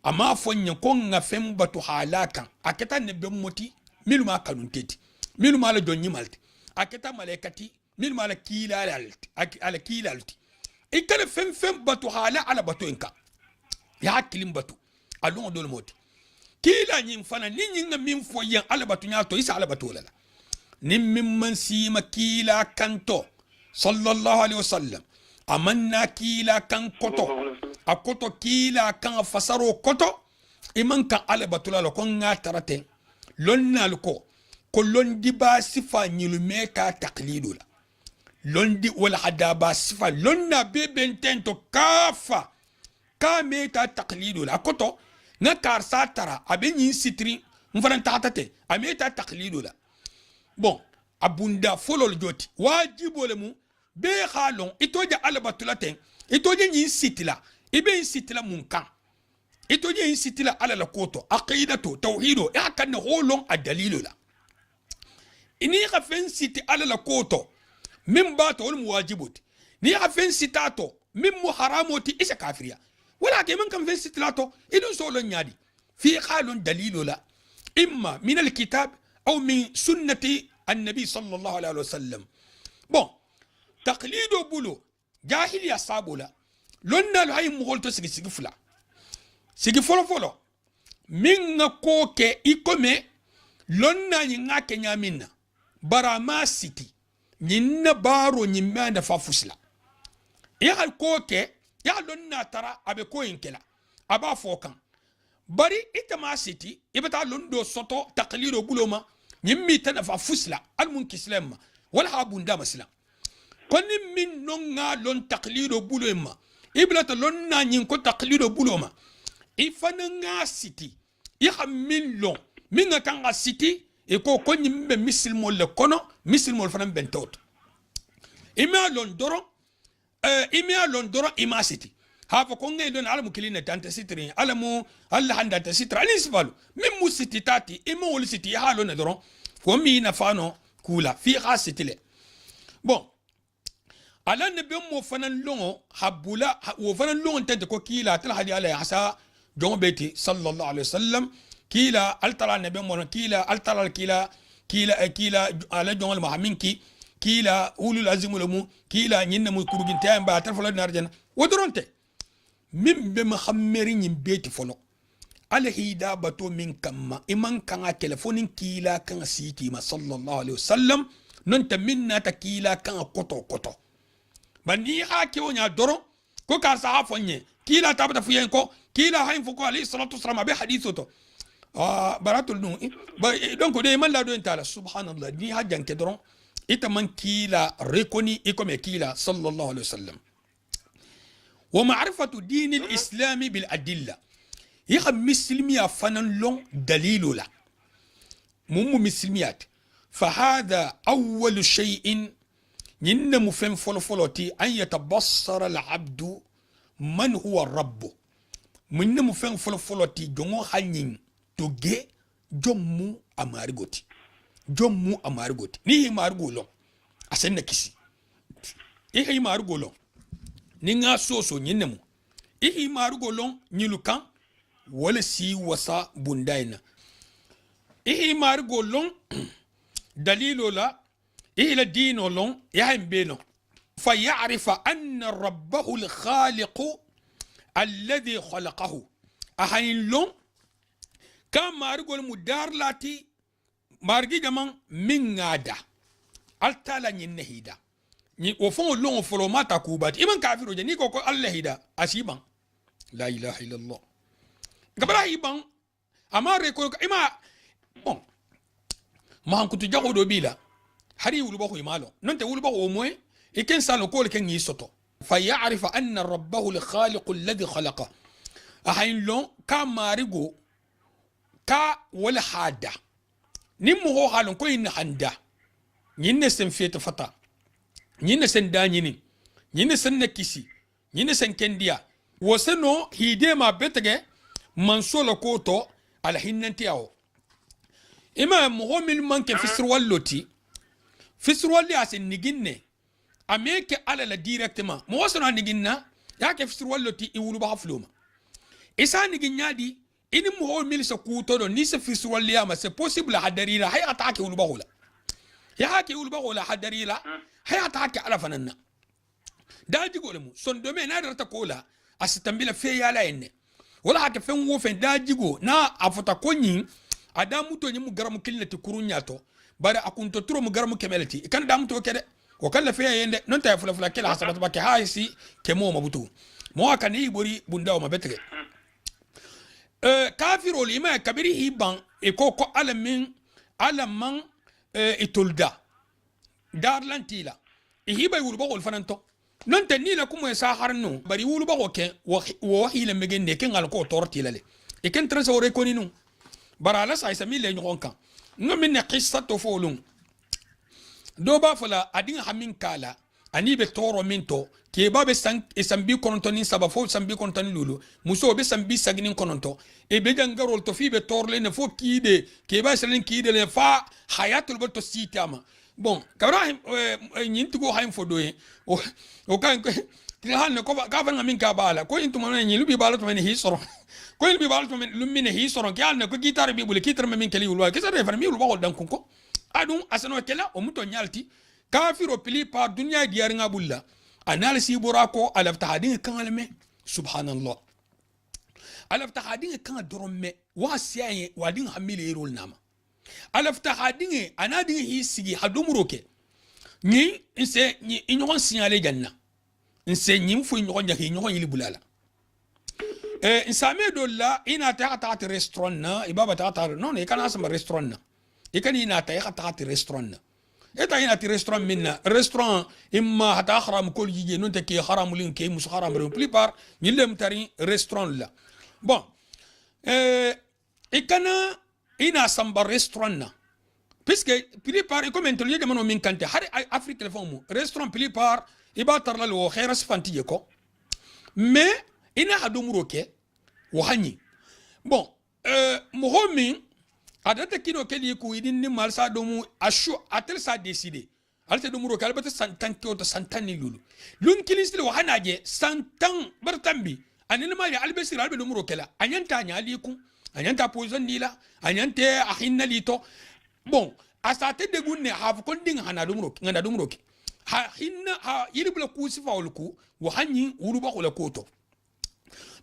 اما فني كون فم باتو حالاكا اكتا نبموتي ميلو ما كانون تيتي ميلو ما لا جوني مالتي اكتا ملائكتي ميلو ما لا كيلا على كيلا التي اكل فم باتو حالا على باتو انكا يا حكيم باتو الون دول موتي كيلا نين فانا نين مين فويان على باتو نياتو يس على باتو لا نين من سيما كيلا كانتو صلى الله عليه وسلم أمنا كيلا كان كوتو أكوتو كيلا كان فسرو كوتو إمان كان على بطولا لكون ناترتين لون لكو كلون دي باسفا نيلوميكا تقليدو لا لون دي ولا حدا باسفا لون بيبنتين تو كافا كاميكا تقليدو لا كوتو نكار ساترا أبين ستري مفرن تاتتي أميتا تقليدو لا bon abunda folol joti wajibo lemu be khalon itoje alabatula ten itoje nyi sitila ibe sitila munkan itoje nyi sitila ala la koto aqidatu tauhido ya kan holon adalilu la ini khafen siti ala la koto min bato wal muwajibut ni khafen sitato min muharamoti isa kafiria wala ke man kan fen sitilato idun solo nyadi fi khalon dalilu la imma min alkitab أو من سنة النبي صلى الله عليه وسلم بون تقليد بولو جاهل يا صابولا لنا لهي مغولتو سيغي فلا سيغي فولو من كوكي إيكومي لنا نينا كنيا منا براما سيتي نينا بارو نيمان فافوسلا يا الكوكي يا لنا ترى أبي كوين كلا أبا فوكان bari ita ma siti ibata londo soto taqlido buloma nyimmi tana fa fusla almun kislam wala habunda masla konni min nonga lon taqlido buloma iblata lonna nyin ko taqlido buloma ifana nga siti ya min lon minga kanga siti e ko konni mbe misilmo le kono misilmo fana bentot ima lon doro ima siti hafa konge don alamu kilina tante sitri alamu alla handa ta sitra anisbalu min musititati imma wol siti halo na doron ko mi na fano kula fi khasitile bon ala ne be mo fanan longo habula wo fanan longo tante ko kila tal hadi ala hasa jombe sallallahu alaihi wasallam kila altala ne be mo kila altala kila ala jongol mahaminki kila ulul azimulamu kila nyinna mu kurugin tayamba tal fala narjana wodoronte min be mahammeri nyim beti folo ala hida bato min kamma iman kanga telefonin kila kan siti ma sallallahu alaihi wasallam non ta minna ta kila kan koto bani ha ke wonya doro ko ka sa fonye kila tabata fuyen ko kila hayin fuko alayhi salatu wasallam be hadithu to baratul nu donc de man la do entala subhanallah ni hajjan ke doro ita man kila rekoni ikome kila sallallahu alaihi wasallam ومعرفة دين الإسلام بالأدلة يخ مسلمية فنن لون دليل لا مسلميات فهذا أول شيء ينمو فين فلوتي أن يتبصر العبد من هو الرب من فين فلوتي جمو حنين توجي جمو أمارغوتي جمو أمارغوتي نيه مارغولو أسنى كيسي إيه مارغولو نيغا سوسو نينمو إيه مارغولو نيلوكان ولا سي وسا بونداينا إيه مارغولو دليلو لا إلى الدين لون يهم بينه فيعرف أن ربه الخالق الذي خلقه أهين لون كما رجل مدار لاتي مارجي جمان من غادا التالا نهيدا وفون لون فلوماتا كوبات إيمان كافر جني كوكو الله هيدا أسيبان لا إله إلا الله قبل إيمان أما ريكول إما بون ما كنت جاهو دوبيلا hari wulubahu imalo nonte wulubahu omwe iken salo ko ken yisoto فيعرف أن ربه الخالق الذي خلقه أهين لون كماريغو كا ولا حاجة نمو هو حالون كوين حندا ينسن فيت فتا ينسن دانيني ينسن نكيسي ينسن كنديا وسنو هيدي ما بيتغي منسولو كوتو على هننتياو إما مهمل منك في سروالوتي في سروالي أسن نجنة أميك على لا ديركتما موصلنا نجنا ياك في سروالوتي يقولوا بحفلوما إسا نجنا دي إني مهمل سكوتو دو نيس في سروالي أما سبوسيبل حدريلا هي أتاك يقولوا بحولا ياك يقولوا بحولا حدريلا هي أتاك على فننا داجي قولمو سندومي نادر تقولا أستنبيل فيا لا إني ولا حكي فين وفين داجي قو نا أفتاكوني adamu to nyimu garamu kilati kurunyato bara akunto turo mu garamu kemelati kan damu to kede ko kala fe yende non tay fula fula kala hasabat bakke haysi kemo mabutu mo aka ni bori bundaw mabetre kafiro lima kabiri hiban e ko alamin alaman itulda darlantila e hiba yulu bogol fananto non tan ni la kuma sa harno bari wulu bago ke wo hile megende ken al ko tortilale e ken transa ore koninu barala sa isa mille nyon kan no min ne qissa to folum do ba fala adin hamin kala ani be toro minto ke babe san isambi kontonin saba fo sambi kontonin lulu muso be sambi sagnin kononto e be jangarol to fi be torle ne fo kide ke ba salin kide le fa hayatul bal to sitama bon kabrahim nyintugo haim fo doye o kan tihan ko ka fa ngamin ka bala ko intuma ne lubi bala to ne hisoro ko ilbi balto men lumine hi soron ke alne ko guitar bi bule kitar men kali wulwa ke sare farmi wulwa dan kunko adun asano kela o muto nyalti kafiro pili pa dunya diyar nga bulla analisi burako alafta hadin kan alme subhanallah alafta hadin kan doromme wasiyaye wadin hamile rol nama alafta hadin anadin hi sigi hadumroke ni inse ni inyon signale janna inse nyim fu inyon nya hi inyon yili bulala insame dolla ina ta restaurant na ibaba ta non e kana sama restaurant na e kan ina ta restaurant na eta ina ti restaurant minna restaurant imma hata haram kol yije non te ke haram lin ke mus haram re plupart ni lem tari restaurant la bon e kana ina samba restaurant na puisque plupart e comment liye mano min kante har afrique téléphone mu restaurant plupart iba tarla lo khairas fantiye ko mais ina hadumuro ke wahanyi bon mohomi adata kino keli ku idin ni malsa domu ashu atel sa décider alte dumuro ke albata santan ke to santani lulu lun kilisle wahanaje santan bartambi anina mali albesir albe dumuro kela anyanta nyaliku anyanta poison nila anyante ahinna lito bon asate de gunne haf kon ding hana dumuro nganda dumuro ke ha hinna ha yilibla kusifa ulku wahanyi uruba kula koto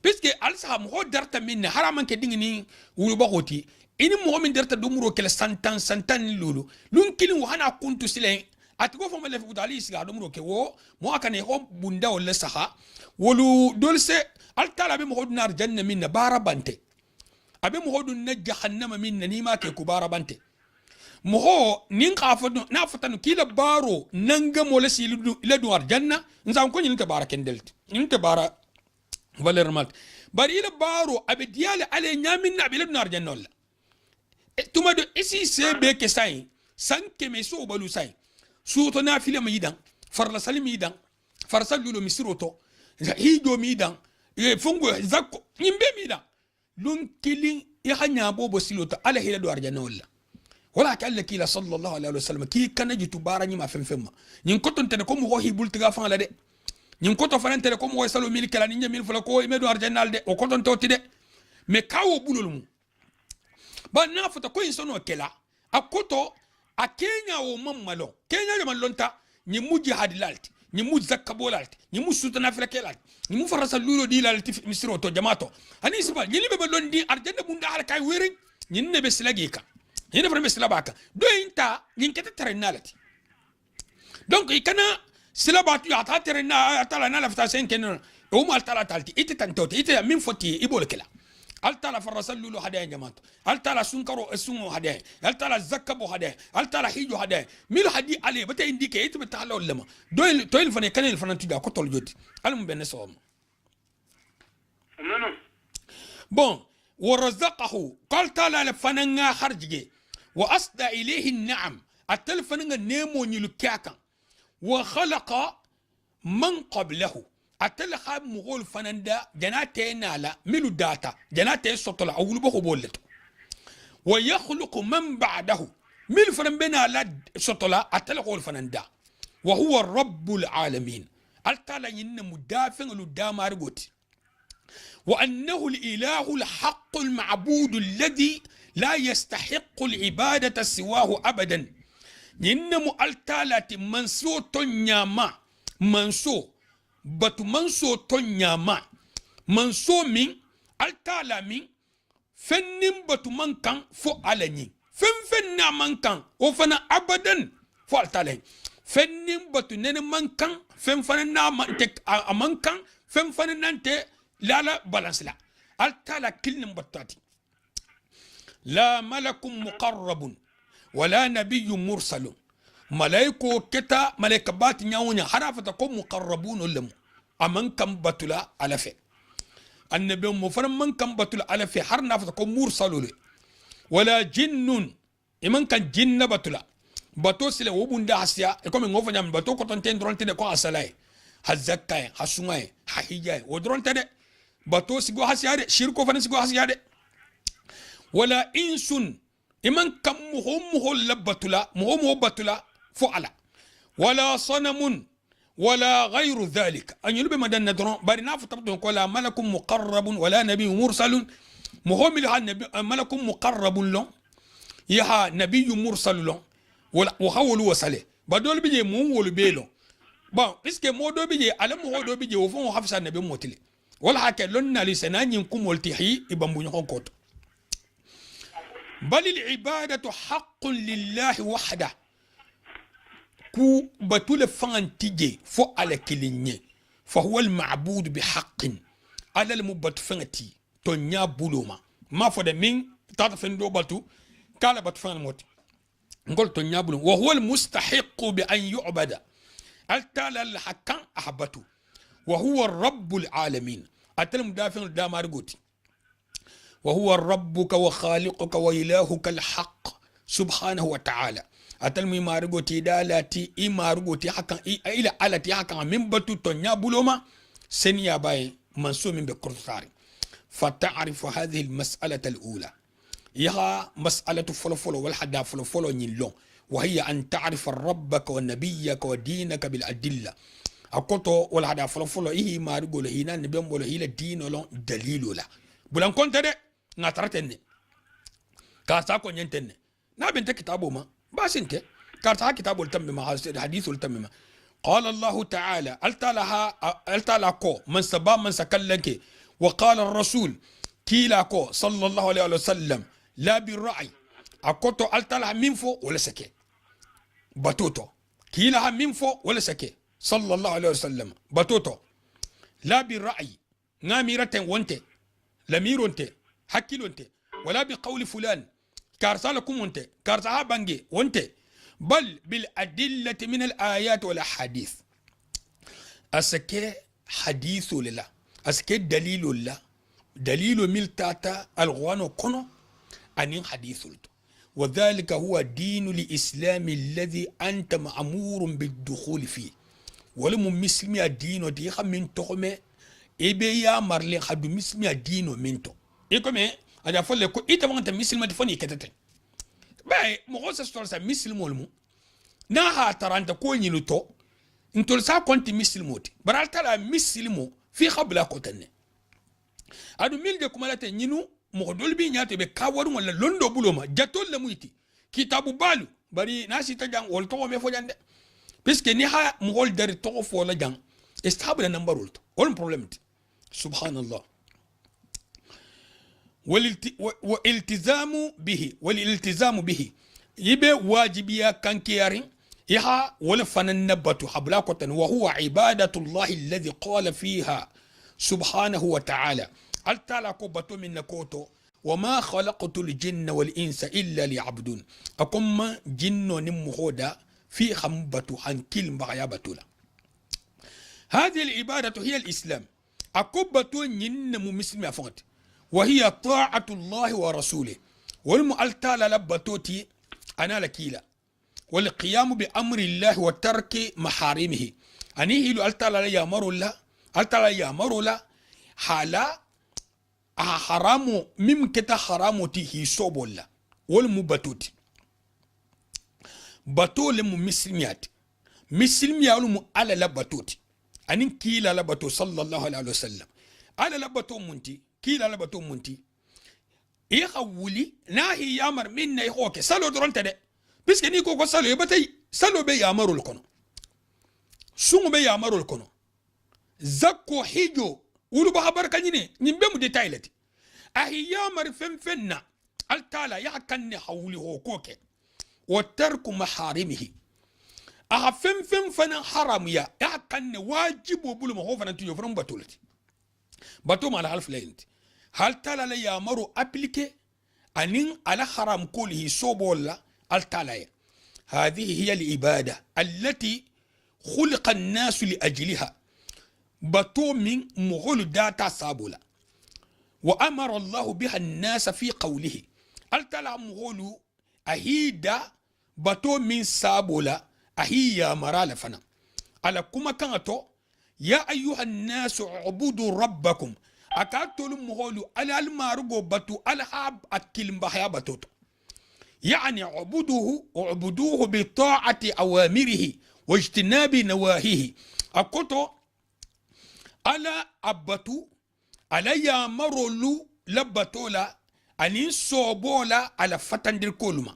puisque alsa mo darta min haraman ke dingini wulu bakoti ini mo min darta dumuro kel santan lulu lun kilin wana kuntu silen atgo fo mele budali siga dumuro ke wo mo akane ho bunda wala saha wolu dolse altala be mo nar janna min barabante abe mo hodun na jahannama min ni ma ke kubara bante mo ho nin khafadu na fatanu kila baro nanga mo la silu la duar janna nzam ko nyin tabaraken delt nyin tabara valer malt bari ila baro abe diale ale nyamin na be nar jannol tuma do isi sebe ke sai sanke me so balu sai suto na fili mi yidan farla salimi yidan farsallu misroto hido mi yidan fungo zakko nyimbe mi yidan lun kilin ya hanya bobo silota ala hila do arjanna wala kala kila sallallahu alaihi wasallam ki kanaji tubara nyima femfemma nyin koton tene ko mo ho hibul tiga fan la de nyin koto fanan tene ko mo salo mil kala ninja mil fala ko imedo arjannal de o koton toti de me kawo bulul mu ba na fata ko insono kela akoto akenya o mammalo kenya de lonta nyi muji hadilalti nyi muji zakabolalti nyi muji sutana flakelati nyi mu farasa lulo dilalti misiro to jamato ani sibal nyi libe londi arjanna bunda har kay wering nyi ne be silagika yene vraiment silabaka do inta yinkete terenalati donc ikana silabatu ya ta terena atala na lafta sen kenon o mal tala talti ite tantote ite min foti ibol kala altala farasallu hadaya jamaat altala sunkaro sungo hadaya altala zakabo hadaya altala hijo hadaya mil hadi ale bata indike ite bata halo lema do to il fane kanel fane tuda ko tol joti alum ben som bon ورزقه قال تعالى لفننا خرجه وأسدى إليه النعم التلفن نيمو نيلكاكا وخلق من قبله التلخ مغول فنندا جناتي نالا ملو داتا جناتي سطلا أول بخو بولتو ويخلق من بعده ملو فنن بنا لا سطلا التلخ فنندا وهو الرب العالمين التالا ين مدافن لدامار غوتي وأنه الإله الحق المعبود الذي لا يستحق العبادة سواه أبدا ينمو التالات منسو تنياما منسو بات منسو تنياما منسو من التالا من فنن بات من كان فو علني فن من كان وفنا أبدا فو التالا فنن بات نن من كان فن من كان فن ننت لا لا بالانس لا التالا كل بطاتي لا ملك مقرب ولا نبي مرسل ملائكو كتا ملائكبات نياونيا حرفتكم مقربون لهم امن كم بتلا على في النبي مفرم من كم بتلا على في حرنا فتكم مرسل ولا جن امن كان جن بتلا باتو سلا وبوندا حسيا كوم نغوفا نيام باتو كوتون تين درون تي كو اسلاي حزكاي حسوماي حهيجاي ودرون تي باتو سيغو حسيا شيركو فن سيغو حسيا ولا إنسون إمن كم مهم لبتلا مهم بتلا فعلا ولا صنم ولا غير ذلك أن يلبي مدن ندرون بارنا فتبتون ولا ملك مقرب ولا نبي مرسل مهم لها ملك مقرب لهم يها نبي مرسل لهم وحول وصله بدول بيجي مو ول بيلو bon puisque modo bije ala modo bije wo fon hafsa nabi motile wala hakke lonna li sanani kum waltihi ibambu nyoko koto بل العبادة حق لله وحده كو بطول فان تيجي فو على كليني فهو المعبود بحق على المبت فانتي تونيا بولوما ما فدا من تعرفين دو باتو كالا بات فان موت نقول تونيا بولوما وهو المستحق بأن يعبد التالى الحكام أحبته وهو الرب العالمين أتلم دافن دامار غوتي وهو ربك وخالقك وإلهك الحق سبحانه وتعالى أتلمي مارغوتي دالاتي إي مارغوتي حكا إلى علتي حكا من بطو تنيا بلوما سنيا باي منسوم من بكرثاري فتعرف هذه المسألة الأولى يها مسألة فلو والحدا فلو نيلون وهي أن تعرف ربك ونبيك ودينك بالأدلة أكوتو والحدا فلو إيه مارغو لهينا نبيهم ولهيلا دين ولون دليل لا بلان كنت ده ناترتني كارتاكو نينتني نابنت كتابو ما باسنت كارتا كتابو التمم حديث التمم قال الله تعالى التلاكو من سبا من سكلنك وقال الرسول كيلاكو صلى الله عليه وسلم لا بالرأي أكوتو التلا منفو ولا سكي باتوتو كيلها منفو ولا سكي صلى الله عليه وسلم باتوتو لا بالرأي ناميرة وانت لميرونت حكيلونت ولا بقول فلان كارسالكم وانت كارسها بانجي وانت بل بالأدلة من الآيات والأحاديث أسكي حديث لله أسكي دليل الله دليل ملتاتا الغوانو كونو أنين حديث وذلك هو دين الإسلام الذي أنت مأمور بالدخول فيه ولم مسلمي الدين دي من تخمي إبي يا مرلي خدو مسلمي الدين منتو إيكمي أنا أقول لك إيه تبغى أنت مسلم تفني كتتين باي مغوصة ستورسا مسلم ولمو ناها ترى أنت كون يلوتو انتو لسا كنت مسلموتي برال تلا مسلمو في قبل كوتني ادو ميل دي كومالاتي نينو مودول بي نياتي بي كاورو ولا لوندو بولوما جاتول لمويتي كتابو بالو بري ناسي تجان ول تو مي فوجان دي بيسكي ني ها مول داري تو فو لا جان استابل نمبر ولت اول بروبليم سبحان الله والالتزام به يبي واجبيا كانكيارين إها ولا فننبت حبلاكة وهو عبادة الله الذي قال فيها سبحانه وتعالى التالا كوبتو من نكوتو وما خلقت الجن والإنس إلا ليعبدون أكم جن نمهودا في خمبتو عن كل بغيابتولا هذه العبادة هي الإسلام أكوبتو نم مسلم أفغت وهي طاعة الله ورسوله والمؤلتالا لبتوتي أنا لكيلا والقيام بأمر الله وترك محارمه أنيه لو ألتلا يأمر الله ألتلا يأمر الله حالا حرامو ممكن حرامو تيه صوب الله والمبتوت بتول مسلميات مسلميات ولم على لبتوت أنين كيلا لبتو صلى الله عليه وسلم على لبتو منتي كيلا لبتو منتي إيه خولي ناهي يامر منا يخوك سالو درنت ده puisque ni ko salo yebata salo be yamaru kono sungu be yamaru kono zakko hijo ulu ba habar kanyine nyimbe mu detailati ahi yamar fenfenna altala ya kanne hawli ho koke wa tarku maharimihi aha fenfen fana haram ya kanne wajibu bulu ma ho fana tuyo fana batulati batu mala half laynti hal tala la yamaru appliquer anin ala haram kulhi sobolla التالية هذه هي العبادة التي خلق الناس لأجلها بطو من مغول داتا سابولا وأمر الله بها الناس في قوله التالى مغول أهيدا بطو من سابولا أهيا مرال فنا على كما كانتو يا أيها الناس اعبدوا ربكم أكاتل مغول على المارغو بطو الحاب أكلم بحيا بطوتو يعني اعبدوه بطاعة أوامره واجتناب نواهيه أكتو على أبتو على يامرولو لبتولا أنين صوبولا على فتندر كلمة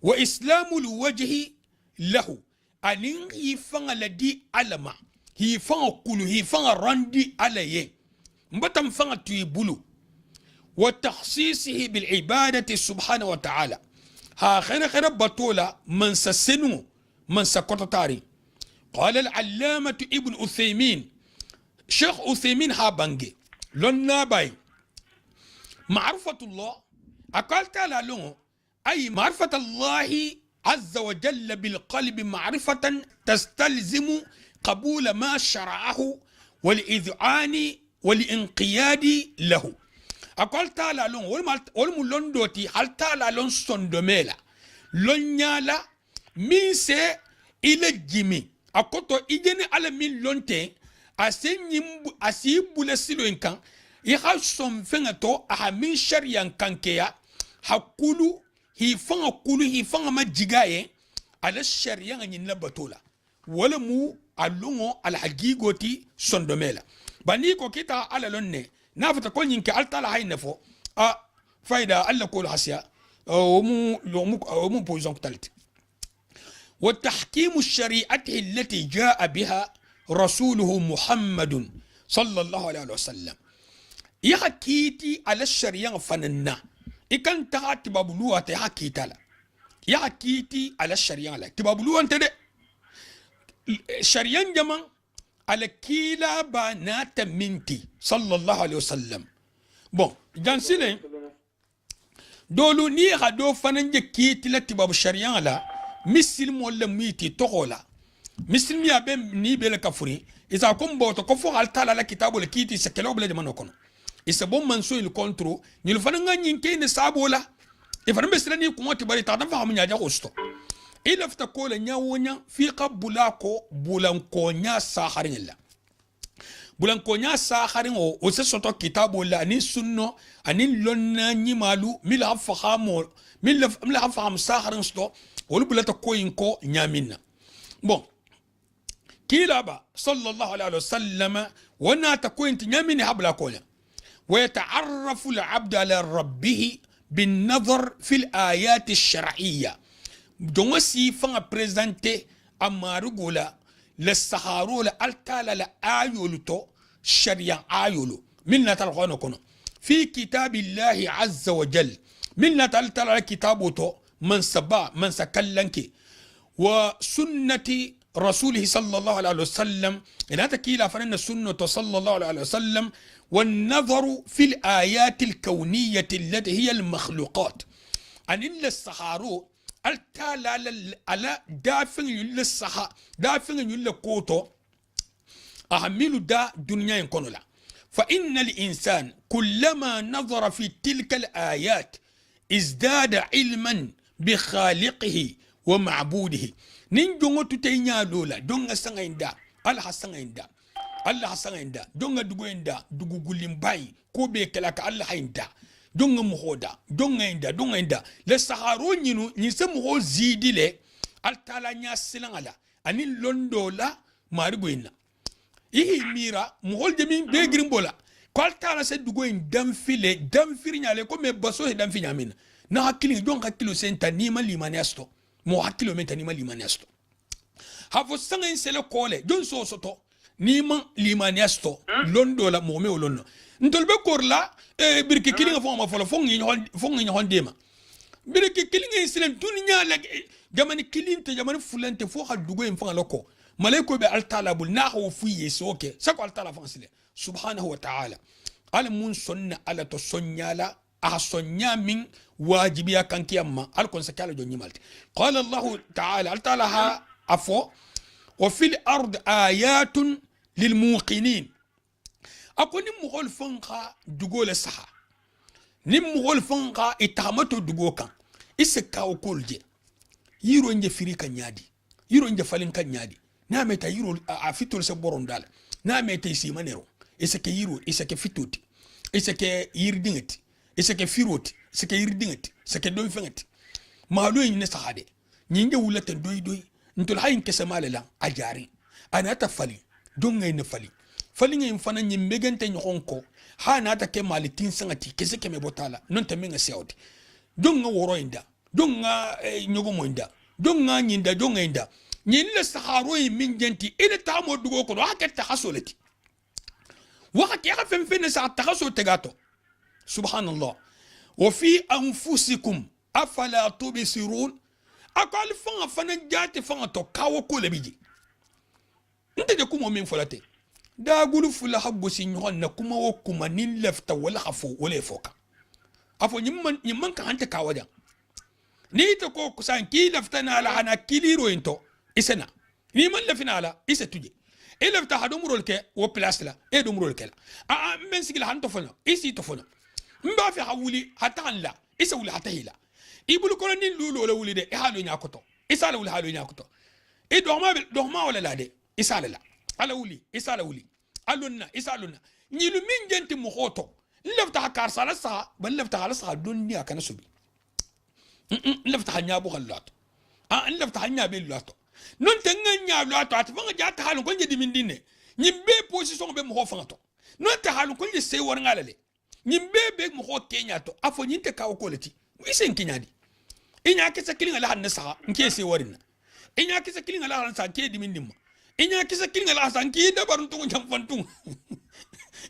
وإسلام الوجه له أنين يفن لدي علما يفن كله يفن رندي عليه مبتم فن تيبولو وتخصيصه بالعبادة سبحانه وتعالى ها خير بطولة من سسنو من سكوتاري قال العلامة ابن أثيمين شيخ أثيمين ها بانجي لنا باي معرفة الله أقال تعالى له أي معرفة الله عز وجل بالقلب معرفة تستلزم قبول ما شرعه والإذعان والإنقياد له أقول تعالى لون ولم لندوتي هل تعالى لون صندوميلا لون يالا من سي إلى جيمي أكوتو إجني على من لونتي أسيبو لسيلو إنكان يخا سنفنتو أها من شريان كانكيا حكولو هيفان كولو هيفان ما جيغاي على الشريان ينبتولا ولمو ألونو على حقيقوتي صندوميلا بانيكو كيتا على لوني نافت كل ينك ألتلا هاي نفو فايدة ألا كل حسيا ومو بوزون تالت وتحكيم الشريعة التي جاء بها رسوله محمد صلى الله عليه وسلم يحكيتي على الشريعة فننا إكان تها تبابلوها تحكيتا لا يحكيتي على الشريعة لا تبابلوها انت ده الشريعة جمان على كيلا بنات منتي صلى الله عليه وسلم بون جانسيلين دولو ني غادو فننجي كيتي لا تباب الشريعة لا مسلم ولا ميتي توغولا مسلم يا بن ني بلا كفري isa kombo to ko fo altala la kitabu le kiti se kelo bele man kono isa bom man so il kontro ni le fananga nyinke ne sabola e fana besira ni ko ngoti bari ta da fa nya ja hosto ila fta ko le nyawonya fi qabula ko bulan ko nya saharinilla bulan ko nya saharin o se soto kitabu la ni sunno ani lonna nyimalu mila fahamo mila faham saharin sto wolu bulata ko inko nyaminna bon كيلابا صلى الله عليه وسلم وانا تكوين تنيامين حبلا كولا ويتعرف العبد على ربه بالنظر في الآيات الشرعية دون سيفان بريزنتي أما رجولا للسهارو لألتالا لآيولو تو شريان آيولو من نتلقونه كنا في كتاب الله عز وجل من نتلقى كتابه تو من سبا من سكلنكي وسنة رسوله صلى الله عليه وسلم إن تكيلا فإن السنة صلى الله عليه وسلم والنظر في الآيات الكونية التي هي المخلوقات أن إلا السحارو التالا على دافن يلا السحا دافن يلا كوتو أهمل دا دنيا يكون لا فإن الإنسان كلما نظر في تلك الآيات ازداد علما بخالقه ومعبوده nin jongo tutay ñaalola donga sangayinda allah sangayinda allah sangayinda donga dugoyinda dugu gulim bay ko be kala ka allah hayinda donga muhoda donga inda le saharo ñinu ñi se muho zidile altala nya silangala ani londola mari goyina ihi mira muhol jemi be grimbola ko altala se dugoyin damfiri ñale ko me baso he damfi ñamina na hakili jonga hakilo senta ni malimani asto mo hakilo menta ni malimani asto hafo sanga sele kole jon so soto ni ma limani asto londo la mo me olonno ndolbe korla birki kilinga fo ma folo fongi hondema birki kilinga sele dunya la jamani kilinte jamani fulante fo ha dugo en fanga loko malaiko be altalabul nahu fuye soke sako altala fansile subhanahu wa ta'ala al mun sonna ala to sonyala a sonya min wajibiya kan kiyamma al kon sakala jonni malti qala allah ta'ala altalaha afo wa fil ard ayatun lil muqinin akoni mughol fanqa dugole saha nim mughol fanqa itamato dugo kan isaka okolje yiro nje firika nyadi yiro nje falin kan nyadi na meta yiro afitol se borondala na meta isi manero isake yiro isake fitoti isake yirdingati isake firoti isake yirdingati isake doy fengati maalo yin sahade nyinge wulata doy ntul hayin kese malala ajari ana ta fali donga ne fali ngay fana nyimbegente nyonko ha na ta ke malitin sangati kese ke me botala non ta menga sewdi donga woro inda donga nyogo moinda donga nyinda donga inda nyille saharo yi min jenti ile ta mo dugo ko ha ke ta hasolati wa ke ha fem sa ta haso tegato subhanallah wa fi anfusikum afala tubsirun akal fanga fana jati fanga to kawo ko lebiji nte de kuma min folate da gulu fula habbo sinyon na kuma wo kuma nin lefta wala hafo wala foka afo nyimman ka hante kawaja ni to ko kusan ki lefta na ala hana kiliro into isena ni man lefina ala ise tuje e lefta hadomurol ke wo place la e domurol ke la a men sigila hanto fono isi to fono mba fi hawuli hatan la isa wuli hatahila ibulu kono ni lulo la wuli de e halu nyakoto isala wuli halu nyakoto e dohma wala la de isala la ala wuli isala wuli alunna isalunna nyilu min jenti mu hoto lafta hakar sala sa ban lafta hala sa dunya kana subi lafta hanya bu khallat lafta hanya be lato non tanganya lato atfanga jata halu ko jedi min dinne nyimbe position be mu ho fangato non ta halu ko se war ngalale nyimbe be mu ho kenya to afo nyinte kawo kolati isen kinyadi inya kisa kilinga la hanna sa nke se warina inya kisa kilinga la hanna sa ke dimin dimma inya kisa kilinga la sa nke da barun to jam fantung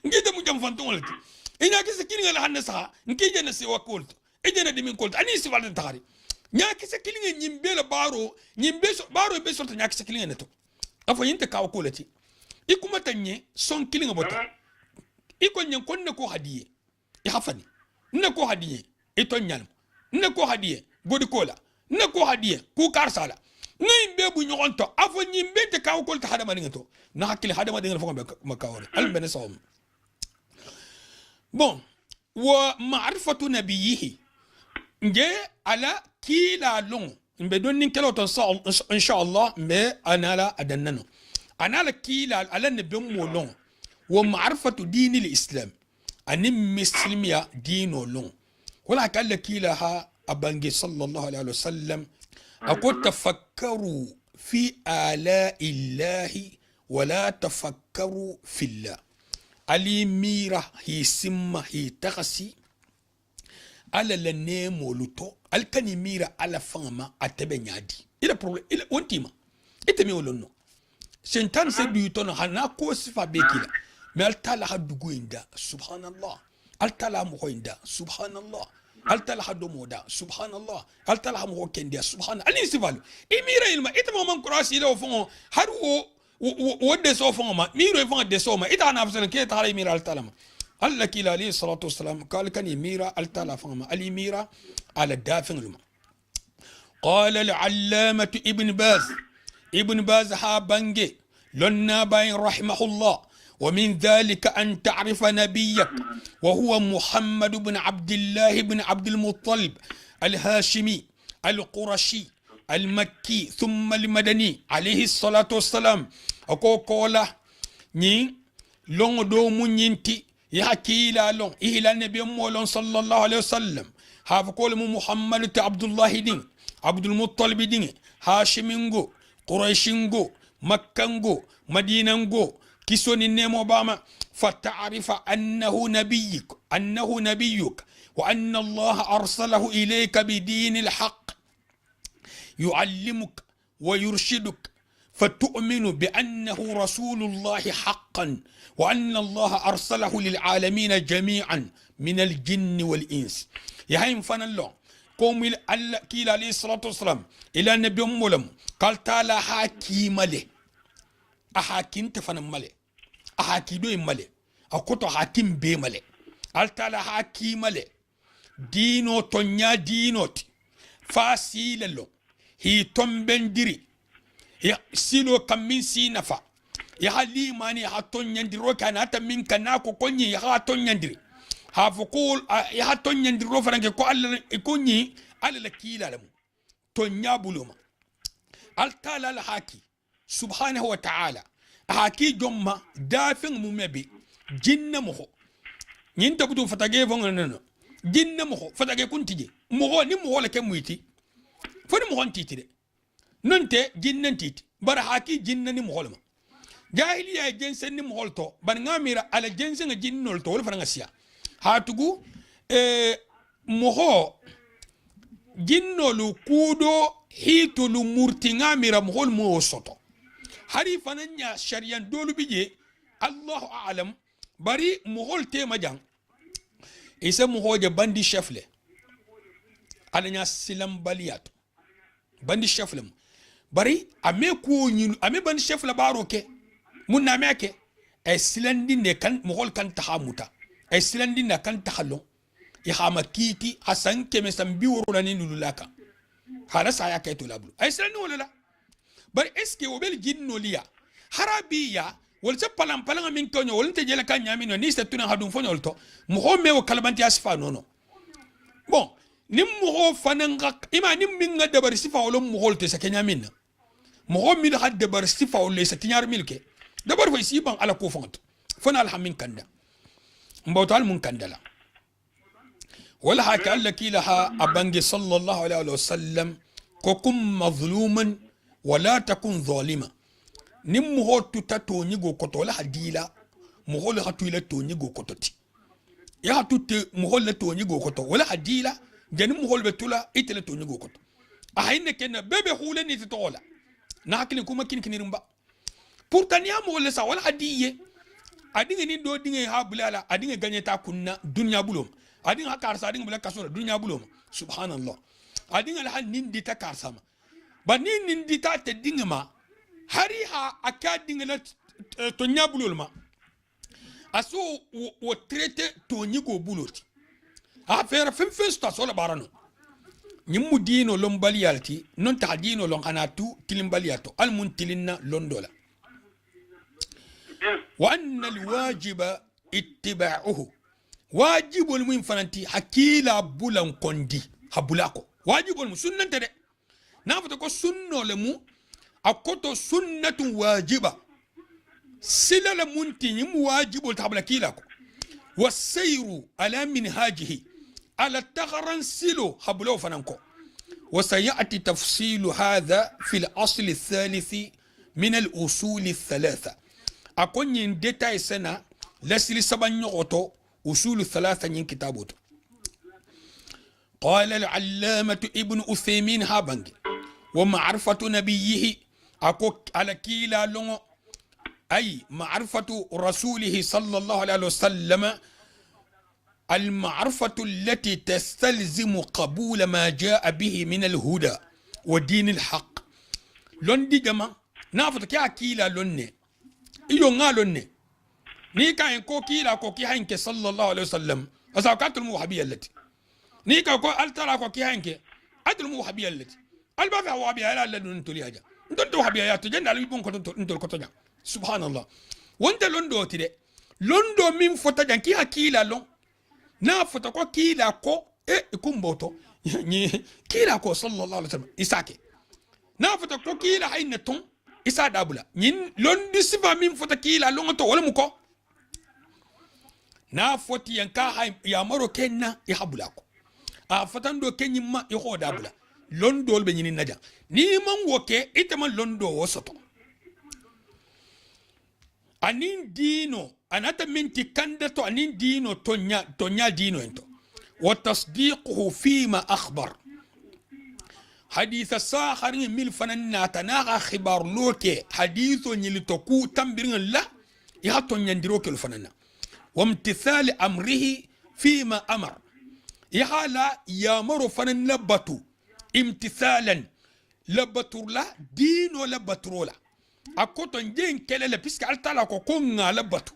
nke da mu jam fantung walti inya kisa kilinga la hanna sa nke je na se wakolto ejena dimin kolto ani si walta tari nya kisa kilinga nyimbe la baro be sorta nya kisa kilinga neto afo nyinte kawo kolati ikuma tanye son kilinga boto iko nyen konne ko hadiye i hafani ne ko hadiye ito nyalm ne ko hadiye godi kola ne ko hadiye ku karsala ngay be bu ñogon to afo ñimbe te kaw ko ta hada madinga to na hakili hada madinga fo ma kawre al ben sawm bon wa ma'rifatu nabiyhi nge ala kila long mbe don nin kelo to inshallah mbe anala adannano anala kila ala nabi mo long wa ma'rifatu dini al-islam ani muslimia dino long wala kala kila ha abangi sallallahu alaihi wasallam أقول تفكروا في آلاء الله ولا تفكروا في الله علي ميرا هي سمة هي تغسي على لنيم ولوتو الكني ميرا على فما أتبني عادي إلى بروبلم إلى وانتيما إتمي ولونو سنتان سيديوتون هنا كوس فابيكيلا ما التلا حدوين دا سبحان الله التلا مخوين دا سبحان الله altala hado moda subhanallah altala ha mo kendia subhan ali sivalu imira ilma itama man kurasi lo fon har wo de so fon ma miro fon de so ma ita na afsan ke ta imira altala ma alla kila ali salatu wassalam qal kan imira altala fon ma ali mira ala dafin luma qala al allamah ibn baz ha bange lonna bayin rahimahullah ومن ذلك أن تعرف نبيك وهو محمد بن عبد الله بن عبد المطلب الهاشمي القرشي المكي ثم المدني عليه الصلاة والسلام أكو كولا ني لون دو منينتي يحكي لا لون إهلا النبي مولون صلى الله عليه وسلم هاف كول محمد عبد الله دين عبد المطلب دين هاشمينغو قريشينغو مكانغو مدينانغو كيسوني نيمو باما فتعرف أنه نبيك وأن الله أرسله إليك بدين الحق يعلمك ويرشدك فتؤمن بأنه رسول الله حقا وأن الله أرسله للعالمين جميعا من الجن والإنس يهيم فن الله قوم كيل عليه الصلاة والسلام إلى النبي مولم قال تعالى حكيم له أحاكين تفن مالي أحاكيدو مالي أكوتو حاكيم بي مالي ألتالا حاكيم مالي دينو تونيا دينوت فاسيل اللو هي تنبندري هي سيلو كمين سينفا يحلي ماني حتون يندرو كان حتى من كناكو كوني يحتون يندري هافقول يحتون يندرو فرنك كو كوني على لكيلا لمو تونيا بلوما ألتالا الحاكي سبحانه وتعالى haki jomma dafin mu mebe jinna mo nyin ta butu fatage fon non jinna mo fatage kuntije mo ni mo la ke muiti foni mo hontiti de nonte jinnan titi bar haki jinna ni mo holma jahiliya jensen ni mo holto ban ngamira ala jensen jinnol to wala fana siya hatugu mo jinnolu kudo hitulu murti ngamira mo hol mo soto hari fananya sharian dolu bije Allahu a'lam bari muhol tema jang isa muhoje bandi chefle alanya silam baliyat bandi chefle bari ame ko nyinu ame bandi chefle baroke mun na meke e silandi ne kan muhol kan tahamuta e silandi na kan tahallo ya hama kiti hasan keme sambi woro ni lulaka hala saya kayto lablu e silandi wala la bari eske wobel jinno liya harabiya wol se palam min tonyo wol te jela kan nyamino ni se tuna hadum fonol to mo ho mewo kalbanti asfa nono bon nim mo ho fananga ima nim min ga dabar sifa wol mo hol te se kenyamin mo ho mi had dabar sifa wol se tinyar milke dabar fay si ban ala ko fonto fana alhamin kanda mbawtal mun kandala wala haka allaki laha abangi sallallahu alaihi wasallam kokum mazluman wala takun zalima nim mo tuta to nyigo koto la hadila mo hol hatu ila to nyigo kototi ya hatu te mo hol la to nyigo koto wala hadila jani mo hol betula itela to nyigo koto ahine ken bebe hule ni tola na hakili kuma kin rumba pourtant ya mo le sa wala hadiye adinga ni do dinga ha bulala adinga ganye ta kunna dunya bulom adinga hakar sa adinga bulaka sura dunya bulom subhanallah adinga la nin di ta karsama bani nindi ta te dingma hari ha akadinga na to nyabulol ma aso wo traité to nyigo buloti a faire fem sta so la barano نيمو دينو لون باليالتي نون تاع دينو لون انا تو تلين بالياتو المنتلنا لون دولا وان الواجب اتباعه واجب المهم فننتي حكيلا بولان كوندي habulako wajibul mu sunnante de nafata ko sunno le mu akoto sunnatu wajiba sila la munti mu wajibul tabla kilako wasayru ala minhajihi ala tagharan silo habulo fananko وسيأتي تفصيل هذا في الأصل الثالث من الأصول الثلاثة أكون يندتا سنة لسل سبن نغطو أصول الثلاثة ين كتابوت قال العلامة ابن أثيمين هابنج ومعرفة نبيه أكو على كيلا لون أي معرفة رسوله صلى الله عليه وسلم المعرفة التي تستلزم قبول ما جاء به من الهدى ودين الحق لون دي جما نافت كي أكيلا لون إيو نا لون نيكا ينكو كيلا كو كي هينك صلى الله عليه وسلم أساكات الموحبية التي نيكا كو ألتلا كو كي هينك أدل الموحبية التي البافع وحبية لا لون انتو ليها انتو وحبية يا تجن على يبون انتو الكتجا سبحان الله وانت لون دو تدي لون دو من فتجان كي أكيلا لون na fota ko kila ko ikumboto ni kila ko sallallahu alaihi wasallam isake na fota ko kila hayne ton isa dabula nyin londi sifa min fota kila lonto wala muko na foti yanka hay ya maro kenna i habula ko a fatando kenyima i ho dabula londo be nyini naja ni man woke itama londo wosoto anin dino anata minti kandato anin dino tonya dino ento وتصديقه فيما أخبر حديث الساخر ميل فننا تناغا خبار لوكي حديث يلتوكو تنبرين الله يهاتو يندروك الفننا وامتثال أمره فيما أمر يهالا يامر فنن لبتو امتثالا لبتو لا دينو لبتو لا أكوتو نجين كلا بيسك ألتالا كوكونا لبتو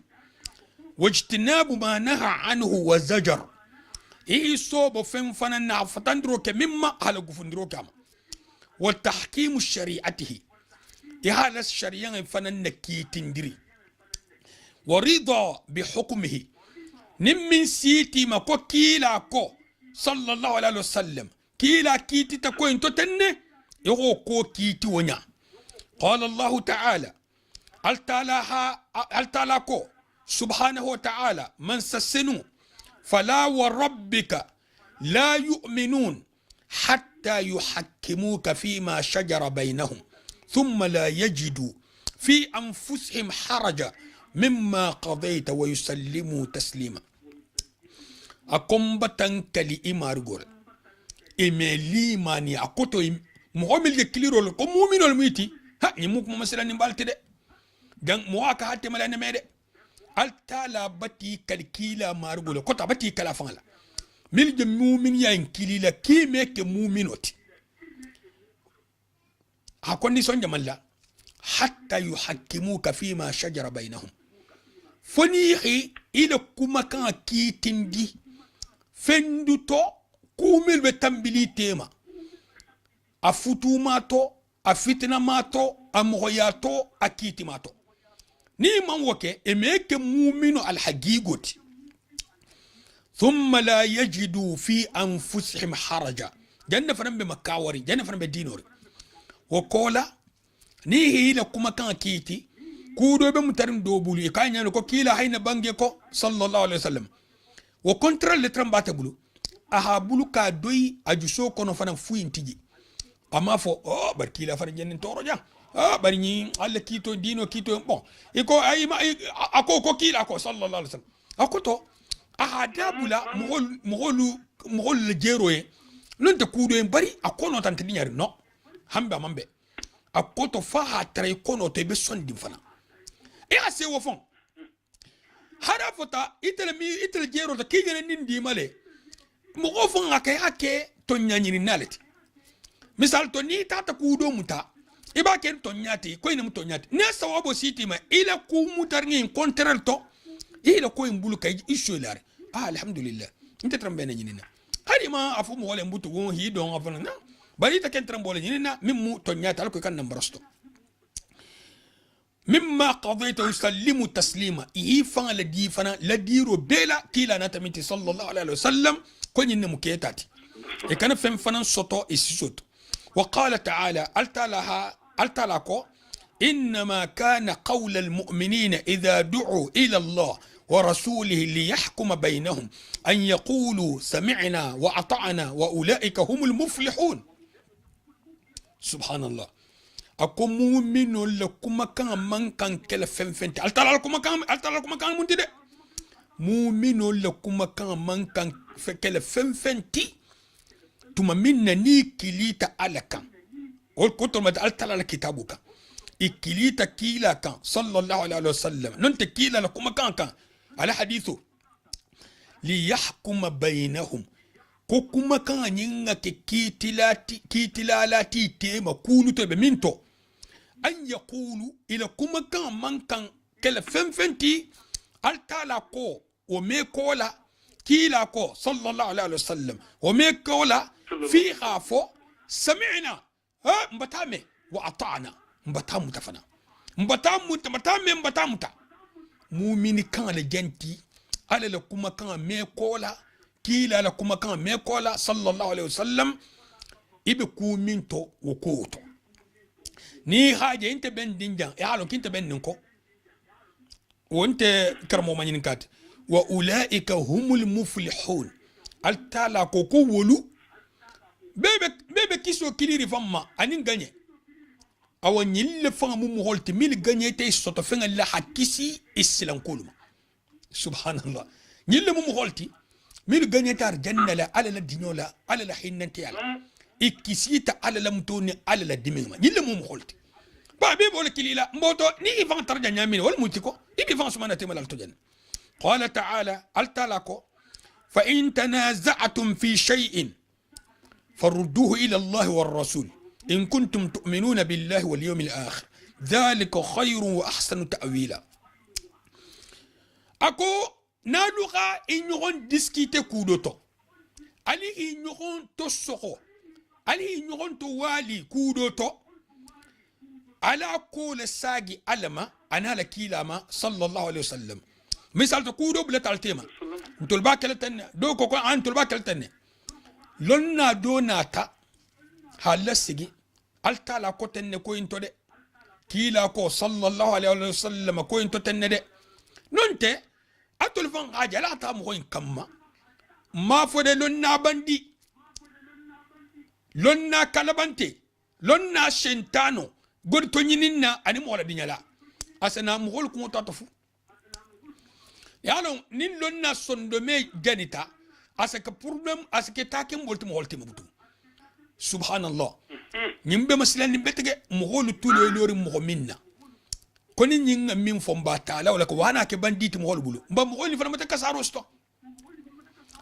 واجتناب ما نهى عنه وزجر إيه صوب فين فننا فتندروك مما على غفندروك والتحكيم الشريعته إهالة الشريعة فننا كي تندري ورضا بحكمه نمن سيتي ما كو كيلا كو صلى الله عليه وسلم كيلا كيتي تكو انتو تنه يغو كو كيتي ونيا قال الله تعالى التالا كو سبحانه وتعالى من سسنو فلا وربك لا يؤمنون حتى يحكموك فيما شجر بينهم ثم لا يجدوا في أنفسهم حرجا مما قضيت ويسلموا تسليما أقوم بتنكلي إمارغول إملي ماني أكوتو مؤمن يكليرو لكم مؤمن الميتي ها يموك مثلا نبالتي ده جن مواكا هاتي ملانا ميدي altala bati kalkila margula kota bati kala fangala mil de mumin ya inkilila ki meke muminoti ha condition jamalla hatta yuhakkimuka fima shajara bainahum fonihi ila kuma kan kitindi fenduto kumil be tambili tema afutumato afitnamato amghoyato akitimato ni man woke emeke mumino alhagigoti thumma la yajidu fi anfusihim haraja janna fanan be makawari janna fanan be dinori wokola ni hila kuma kan kiti kudo be mutarin dobulu e kanya ko kila hayna bange ko sallallahu alaihi wasallam wo control le trambata bulu aha bulu ka doyi ajuso kono fanan fuintiji amma fo barkila fanan jennen toroja bari ni alla kito dino kito bon iko ay ako ko kila ko sallallahu alaihi wasallam akoto ahadabula mogol jeroye non te kudo en bari akono tan tinyari no hamba mambe akoto fa ha tray kono te be sondi fana e ase wo fon harafota itel jero to kigene nindi male mo fon akay to nyanyini naleti misal to ni tata kudo muta iba ken tonyati ko ina tonyati ne sawabo siti ma ila ku mutarni contraire to ila ko imbulu kay isholare alhamdulillah inte trambe na nyinina hari ma afu mo wala mbutu won hi don afana na bari ta kentran bole ni na mimmu to nyata alko kan nambrasto mimma qadayta yusallimu taslima yi fanga la di fana la diro bela kila na tamiti sallallahu alaihi wasallam ko nyinne mu ketati e kana fem fana soto e sisoto wa qala ta'ala altalako إنما كان قول المؤمنين إذا دعوا إلى الله ورسوله ليحكم بينهم أن يقولوا سمعنا وأطعنا وأولئك هم المفلحون سبحان الله أكو مؤمن لكم كان من كان كلا فنفنت ألتلا لكم كان من تدي مؤمن لكم كان من كان كلا فنفنتي ثم من نيكليتا على كان والكتب ما ألتلا لكتابك إكليتا كيلا كان صلى الله عليه وسلم ننت كيلا لكم كان على حديثه ليحكم بينهم كوكما كان ينك كيتلالاتي تيما كولو تبه منتو أن يقولوا إلى كما كان من كان كلا فنفنتي التالا كو وميكولا كيلا كو صلى الله عليه وسلم وميكولا في خافو سمعنا ها مبتامي وأطعنا mbatamu tafana mbatamu ta mumini kan le janti ala la kuma kan me kola kila la kuma kan me kola sallallahu alaihi wasallam ibe ku minto wokoto ni haje inte ben dinjan e halo kinte ben ninko wonte karmo manyin kat wa ulaika humul muflihun altala ko ko wolu bebe kiso kiliri famma anin ganye awa nyille fanga mu holti mil gagné tay soto fenga la hakisi islam kuluma subhanallah nyille mu holti mil gagné tar janna la ala la dinyola ala la hinnanti ala ikisita ala la mutoni ala la dimima nyille mu holti ba be bol kilila mboto ni ifan tarja nyamin wal mutiko ibi fan sumana temal al tojan qala ta'ala al talako fa in tanaza'tum fi shay'in farudduhu ila Allah war rasul إن كنتم تؤمنون بالله واليوم الآخر ذلك خير وأحسن تأويلا أكو نالوغا إنيغون ديسكيتي كودوتو علي إنيغون تسوخو علي إنيغون توالي كودوتو على كل ساقي ألما أنا لكيلاما صلى الله عليه وسلم مثال تكودو بلا تالتيما انتو الباكلتن دوكو كو انتو الباكلتن لنا دوناتا halasigi altala ko tenne ko into de kila ko sallallahu alaihi wasallam ko into tenne de nonte atul fan ajala ta mo en kamma ma fode lonna bandi lonna kalabante lonna shentano god to nyininna ani mo wala dinyala asana mo hol ko tatafu yalo nin lonna sondome janita asaka problem asake takem bolti mo holti mabutu subhanallah nyimbe maslan nimbe tege moholu tulo lori mo minna koni nyinga min fomba taala wala ko wana ke banditi mo bulu mba mo ni fana mata kasaro sto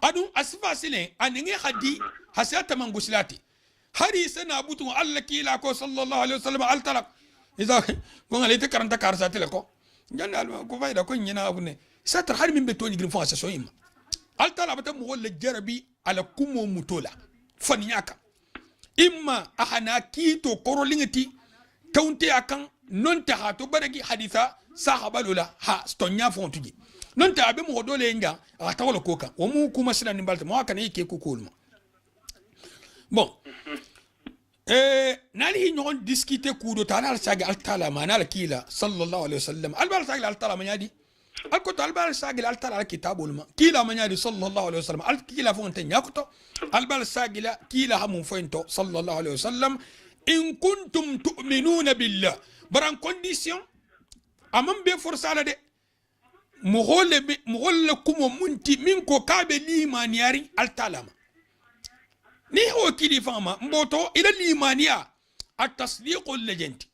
adu asfa sile aninge hadi hasata manguslati hari sana butu alla kila ko sallallahu alaihi wasallam al talak iza ko ngale te karanta karsa tele ko jannal ko fayda ko nyina abune satar har min be toni grin fa sa so yima al talak ta mo wala jarabi ala kumo mutola fanyaka imma ahana kito korolingati taunte akan non ta hato baragi haditha sahaba lola ha stonya fontuji non ta abe mo dole nga atawala koka o mu kuma sila nimbalta mo akana yake ko kolma bon nali nyon discuter kudo tala saga altala manala kila sallallahu alaihi wasallam albal saga altala manyadi alko albal saga altala kitabul ma kila manyadi sallallahu alaihi wasallam al kila fonte nyakuto albal saga kila hamun fonto sallallahu alaihi wasallam in kuntum tu'minuna billah baran condition amam be forsala de mugolle kumo munti min ko kabe limaniyari altalama ni ho kili fama mboto ila limaniya at-tasdiq al-lajenti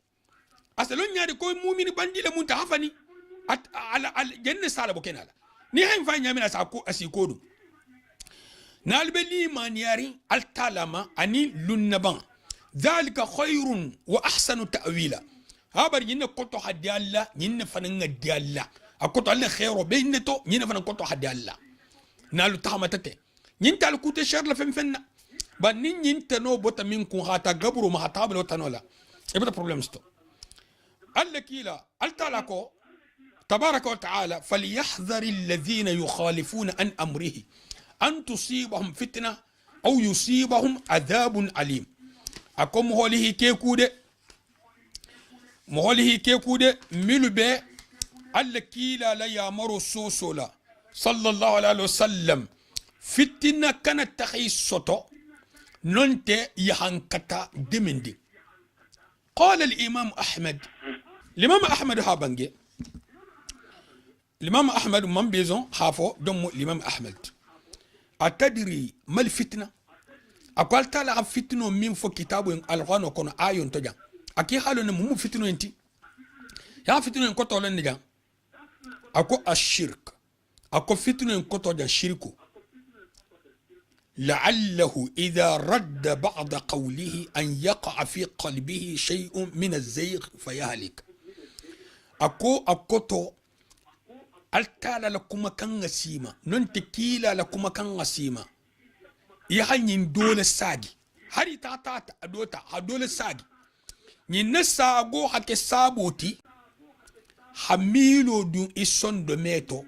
asalon nyaade ko mu'mini bandila munta hafani al janna sala bokenala ni hay fa nyamina sa ko asikodu nalbe limaniyari altalama ani lunnaban dhalika khayrun wa ahsanu ta'wila habar yinne koto haddi alla yinne fanan haddi alla akoto alla khayro beyneto yinne fanan koto haddi alla nalu tamatate nyin tal kute shar la fem fenna ba nyin tano bota min kun hata gabru ma hata blo tanola ibata problem sto alla kila altala ko تبارك وتعالى فليحذر الذين يخالفون عن أمره أن تصيبهم فتنة أو يصيبهم عذاب عليم أكو مهوله كيكودة ملبة الكيلا لا يامر السوسولا صلى الله عليه وسلم فتنة كانت تخيص سوتو ننت يهانكتا دمندي قال الإمام أحمد هابنجي الإمام أحمد من بيزون حافو دم الإمام أحمد أتدري ما الفتنة؟ أقول تعالى فتنة من فو كتاب القرآن وكون آيون تجا أكي حالو نمو فتنة انتي يا فتنة انكوتو لنجا أكو الشرك أكو فتنة انكوتو جا شركو لعله إذا رد بعض قوله أن يقع في قلبه شيء من الزيغ فيهلك أكوتو altala la kuma kan ngasima non tekila la kuma kan ngasima ya hanyin dole sagi hari ta adota ha dole sagi nin na sago hake saboti hamilo du ison de meto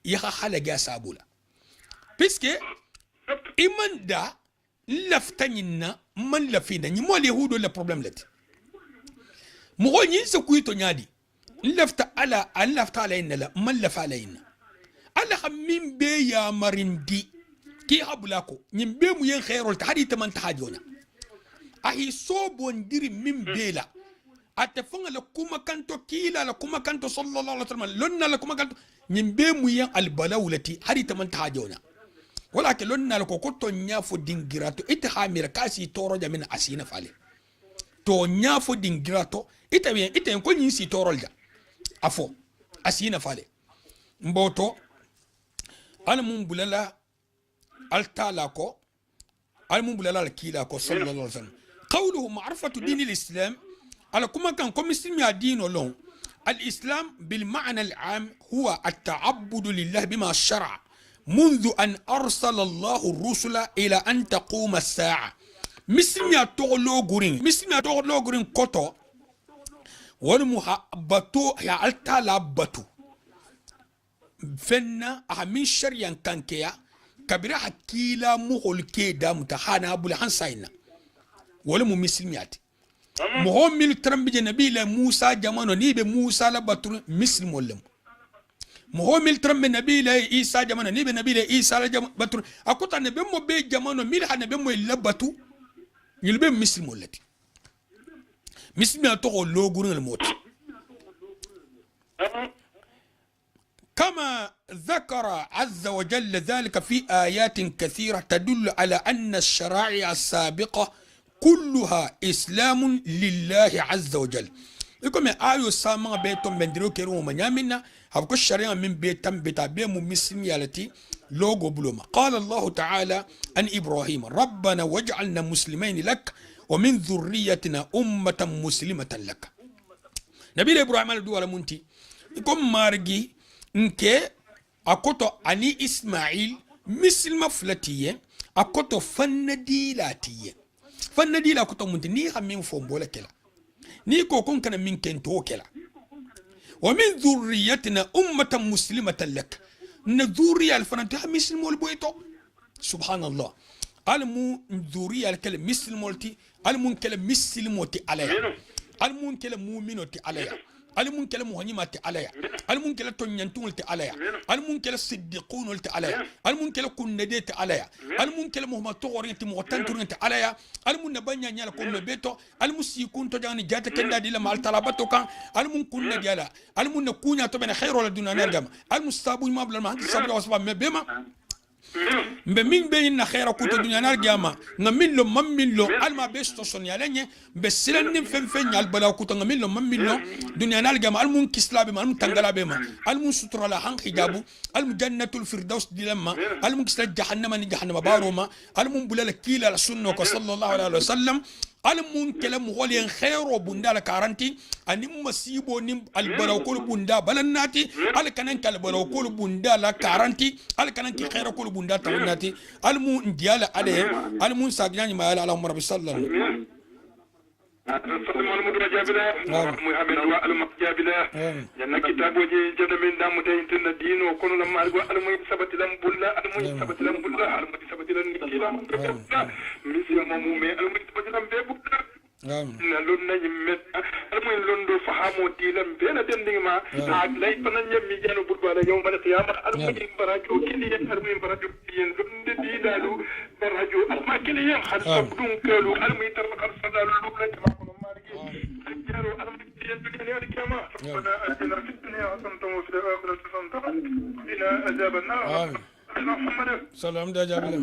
ya halaga sabula puisque imanda laftanyina man lafina ni mo le hudo le problème let mo nyi se kuito nyadi lafta ala alayna la man lafa alayna ala khammin be ya marindi ki habulako nyim be mu yen khairol ta hadi taman tahajona ahi sobon diri min bela atafanga la kuma kanto kila la kuma kanto sallallahu alaihi wasallam lonna la kuma kanto nyim be mu yen albalawlati hadi taman tahajona wala ke lonna la ko to nyafo dingirato itahamira kasi toro jamin asina fale to nyafo dingirato ita ko nyi si torolja afo asina fale mboto almun bulala altala ko almun bulala alkila ko sallallahu alaihi wasallam qawluhu ma'rifatu din alislam ala kuma kan ko muslim ya dino lon الإسلام بالمعنى العام هو التعبد لله بما شرع منذ أن أرسل الله الرسل إلى أن تقوم الساعة مسلم يا تغلو غرين كوتو والمحبتو يا التالا بتو فنا أهمين شريان كانكيا كبيرا حكيلا مغول كيدا متحانا أبو لحان ساينا ولمو مسلميات مهم ميل ترمبي نبي موسى جمانو نيبي موسى لبطر مسلم ولم مهم ميل ترمبي نبي عيسى جمانو نيبي نبي عيسى لبطر أكوتا نبي مو بي جمانو ميل نبي مو لبطو يلبي مسلم ولتي مسلم يتوغو لوغورن الموت كما ذكر عز وجل ذلك في آيات كثيرة تدل على أن الشرائع السابقة كلها إسلام لله عز وجل. يقول آيو ساما بيتم بندرو كيرو منيامنا هبكو الشريعة من بيتم بتابع مسلم يالتي لوغو بلوما. قال الله تعالى عن إبراهيم ربنا واجعلنا مسلمين لك ومن ذريتنا أمة مسلمة لك. نبي إبراهيم الدول منتي يقول مارجي nke akoto ani Ismail misilma flatiye akoto fannadilatiye fannadila akoto munti ni hamin fombola kela ni ko kon kana min kento kela wa min dhurriyyatina ummatan muslimatan lak na dhurriya alfanati mislimol boyto subhanallah almu dhurriya alkal mislimolti almun kala mislimoti alaya almun kala mu'minoti alaya almun kala muhannimati alaya almun kala tonyantulti alaya almun kala siddiqunulti alaya almun kala kunnadeti alaya almun kala muhammatoriyati mutanturiyati alaya almun nabanya nyala ko beto almun sikun to jani jata kenda dila mal talabato kan almun kunna diala almun kunya to bena khairu laduna nagam almun sabu mabla ma sabra wasba mebema mbe min be na khaira kuto dunya nar gama ngamillo mamillo alma besto sonyalenye be silanni fenfen nyal bala kuto ngamillo mamillo dunya nar gama almun kislabe ma almun tangalabe ma almun sutra la han hijabu almun jannatul firdaus dilamma almun kisla jahannama ni jahannama baroma almun bulala kila la sunno ko sallallahu alaihi wasallam almun kele mugolen khairo bunda la karanti ani masibo nim al barakul bunda balannati al kanan kal barakul bunda la karanti al kanan ki khairo kul bunda tawnati almu ndiala ale almun sagnani ma ala rabbi sallallahu صلى الله عليه وسلم محمد والمجابلا جنة كتاب وجه جد من دام تين الدين وكل لما أرجو المي سبت لهم بلا المي سبت لهم بلا المي سبت لهم كلا مثل ممومي المي سبت لهم بيبولا لون يمت المي لون دو فهمو ديلم بين دندما لاي فنان يمي جانو بولا يوم القيامة المي براجو كلي المي براجو كلي لون ديلالو براجو الما كلي خلص بدون كلو المي ترى خلص دالو ربنا آتنا في الدنيا حسنة وفي الآخرة حسنة وقنا عذاب النار. محمد سلام ده جابر.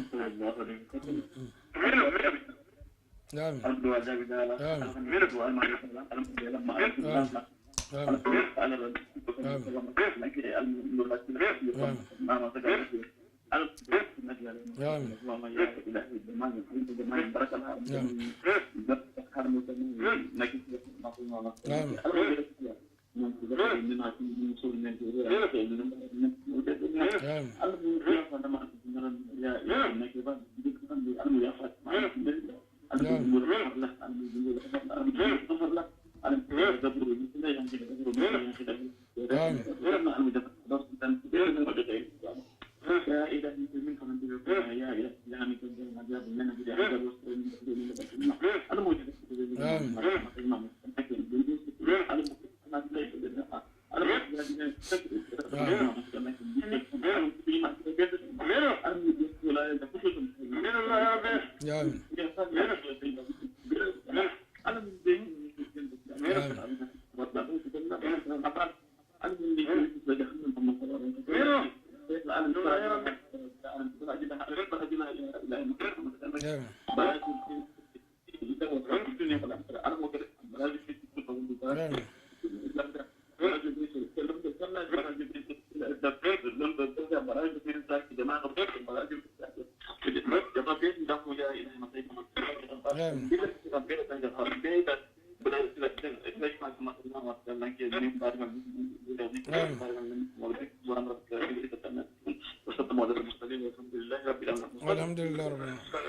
الحمد لله رب العالمين.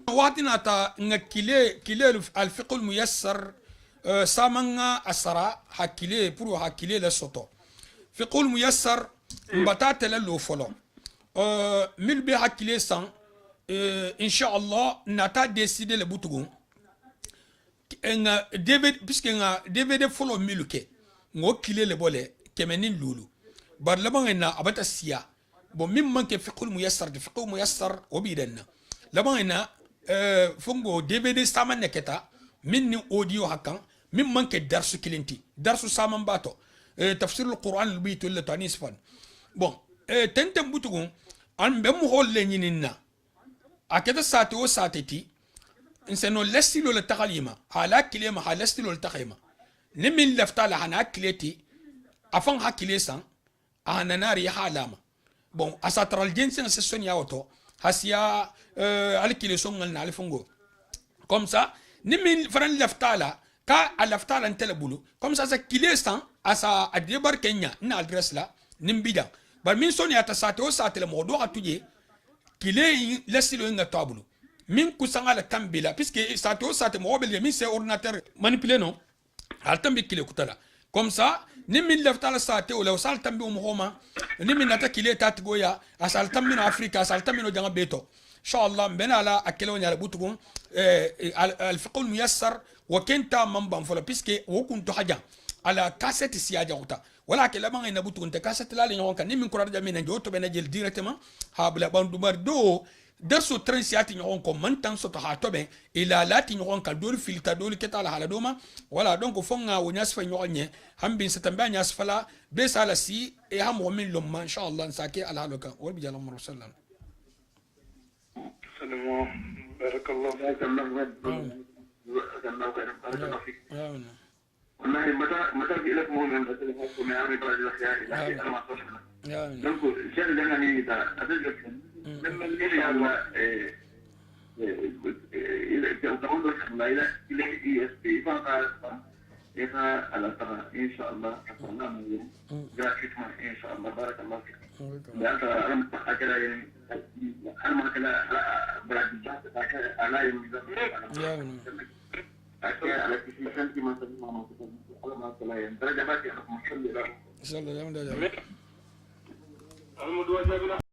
واتنا تا كلي الفقه الميسر سامنا اسرا حكيلي برو حكيلي لسوتو فقه الميسر مباتات للو فولو مل بي حكيلي سان ان شاء الله نتا ديسيدي لبوتغون ان ديفيد بيسكي ديفيد فولو ميلوكي ngo kile le bole kemenin lulu bar laban ina abata siya bo min manke fiqhul muyassar de fiqhul muyassar obidanna laban ina fungo dvd saman neketa min ni audio hakan min manke darsu kilinti darsu saman bato tafsir alquran albayt wala tanis fan bon tentem butugun an be mo holle nyinina aketa sati o sateti inseno lestilo le takalima hala kilema hala lestilo le takhima nimin lafta la hana kileti afan hakile san ahananari halama bon asatral jensen se sonia auto hasia alkile songal na alfungo comme ça nimin faran lafta la ka alafta la ntelebulu comme ça kile san asa adebar kenya na adresse la nimbida bar min sonia ta sate o sate le modo atuje kile lesilo nga tabulu min kusanga la tambila puisque sate o sate mo bel min c'est ordinateur manipulé non altambi kile kutala comme ça ni min lefta la sate o la sal tambi o mohoma ni min nata kile tatgoya asal tambi no afrika asal tambi no janga beto inshallah mbena la akelo nyala butugun al fiqh al muyassar wa kenta mamban fola puisque wo kunto haja ala cassette siaja uta wala ke lama ina butugun te cassette la le kan ni min kurar jami na joto bena jel directement habla bandu mardo darso transiati nyon ko mantan soto ha tobe ila lati nyon ka dol filta dol keta la hala doma wala donc fonga wonyas fa nyonye hambin satamba nyas fala be sala si e ham min lomma inshallah nsake ala haloka wal bi jalam rasulullah sallallahu barakallahu fiik والله متى في لك مهم بس اللي هو ما يعرف يقرأ الأخيار إلى أنا ما أصلح donc شغل ده يعني إذا أدرك لما إن شاء الله إذا تقول لك ما إلى ESP فقط إذا على ترى إن شاء الله حصلنا من جرافيك ما إن شاء الله بارك الله فيك. لأن أنا أكلا يعني أنا ما أكلا براد الجهة أكلا على يوم أكلا على كيسي سنتي ما تسمع ما تسمع على ما أكلا يعني درجة باتي أنا مشكلة لا. إن شاء الله يوم ده.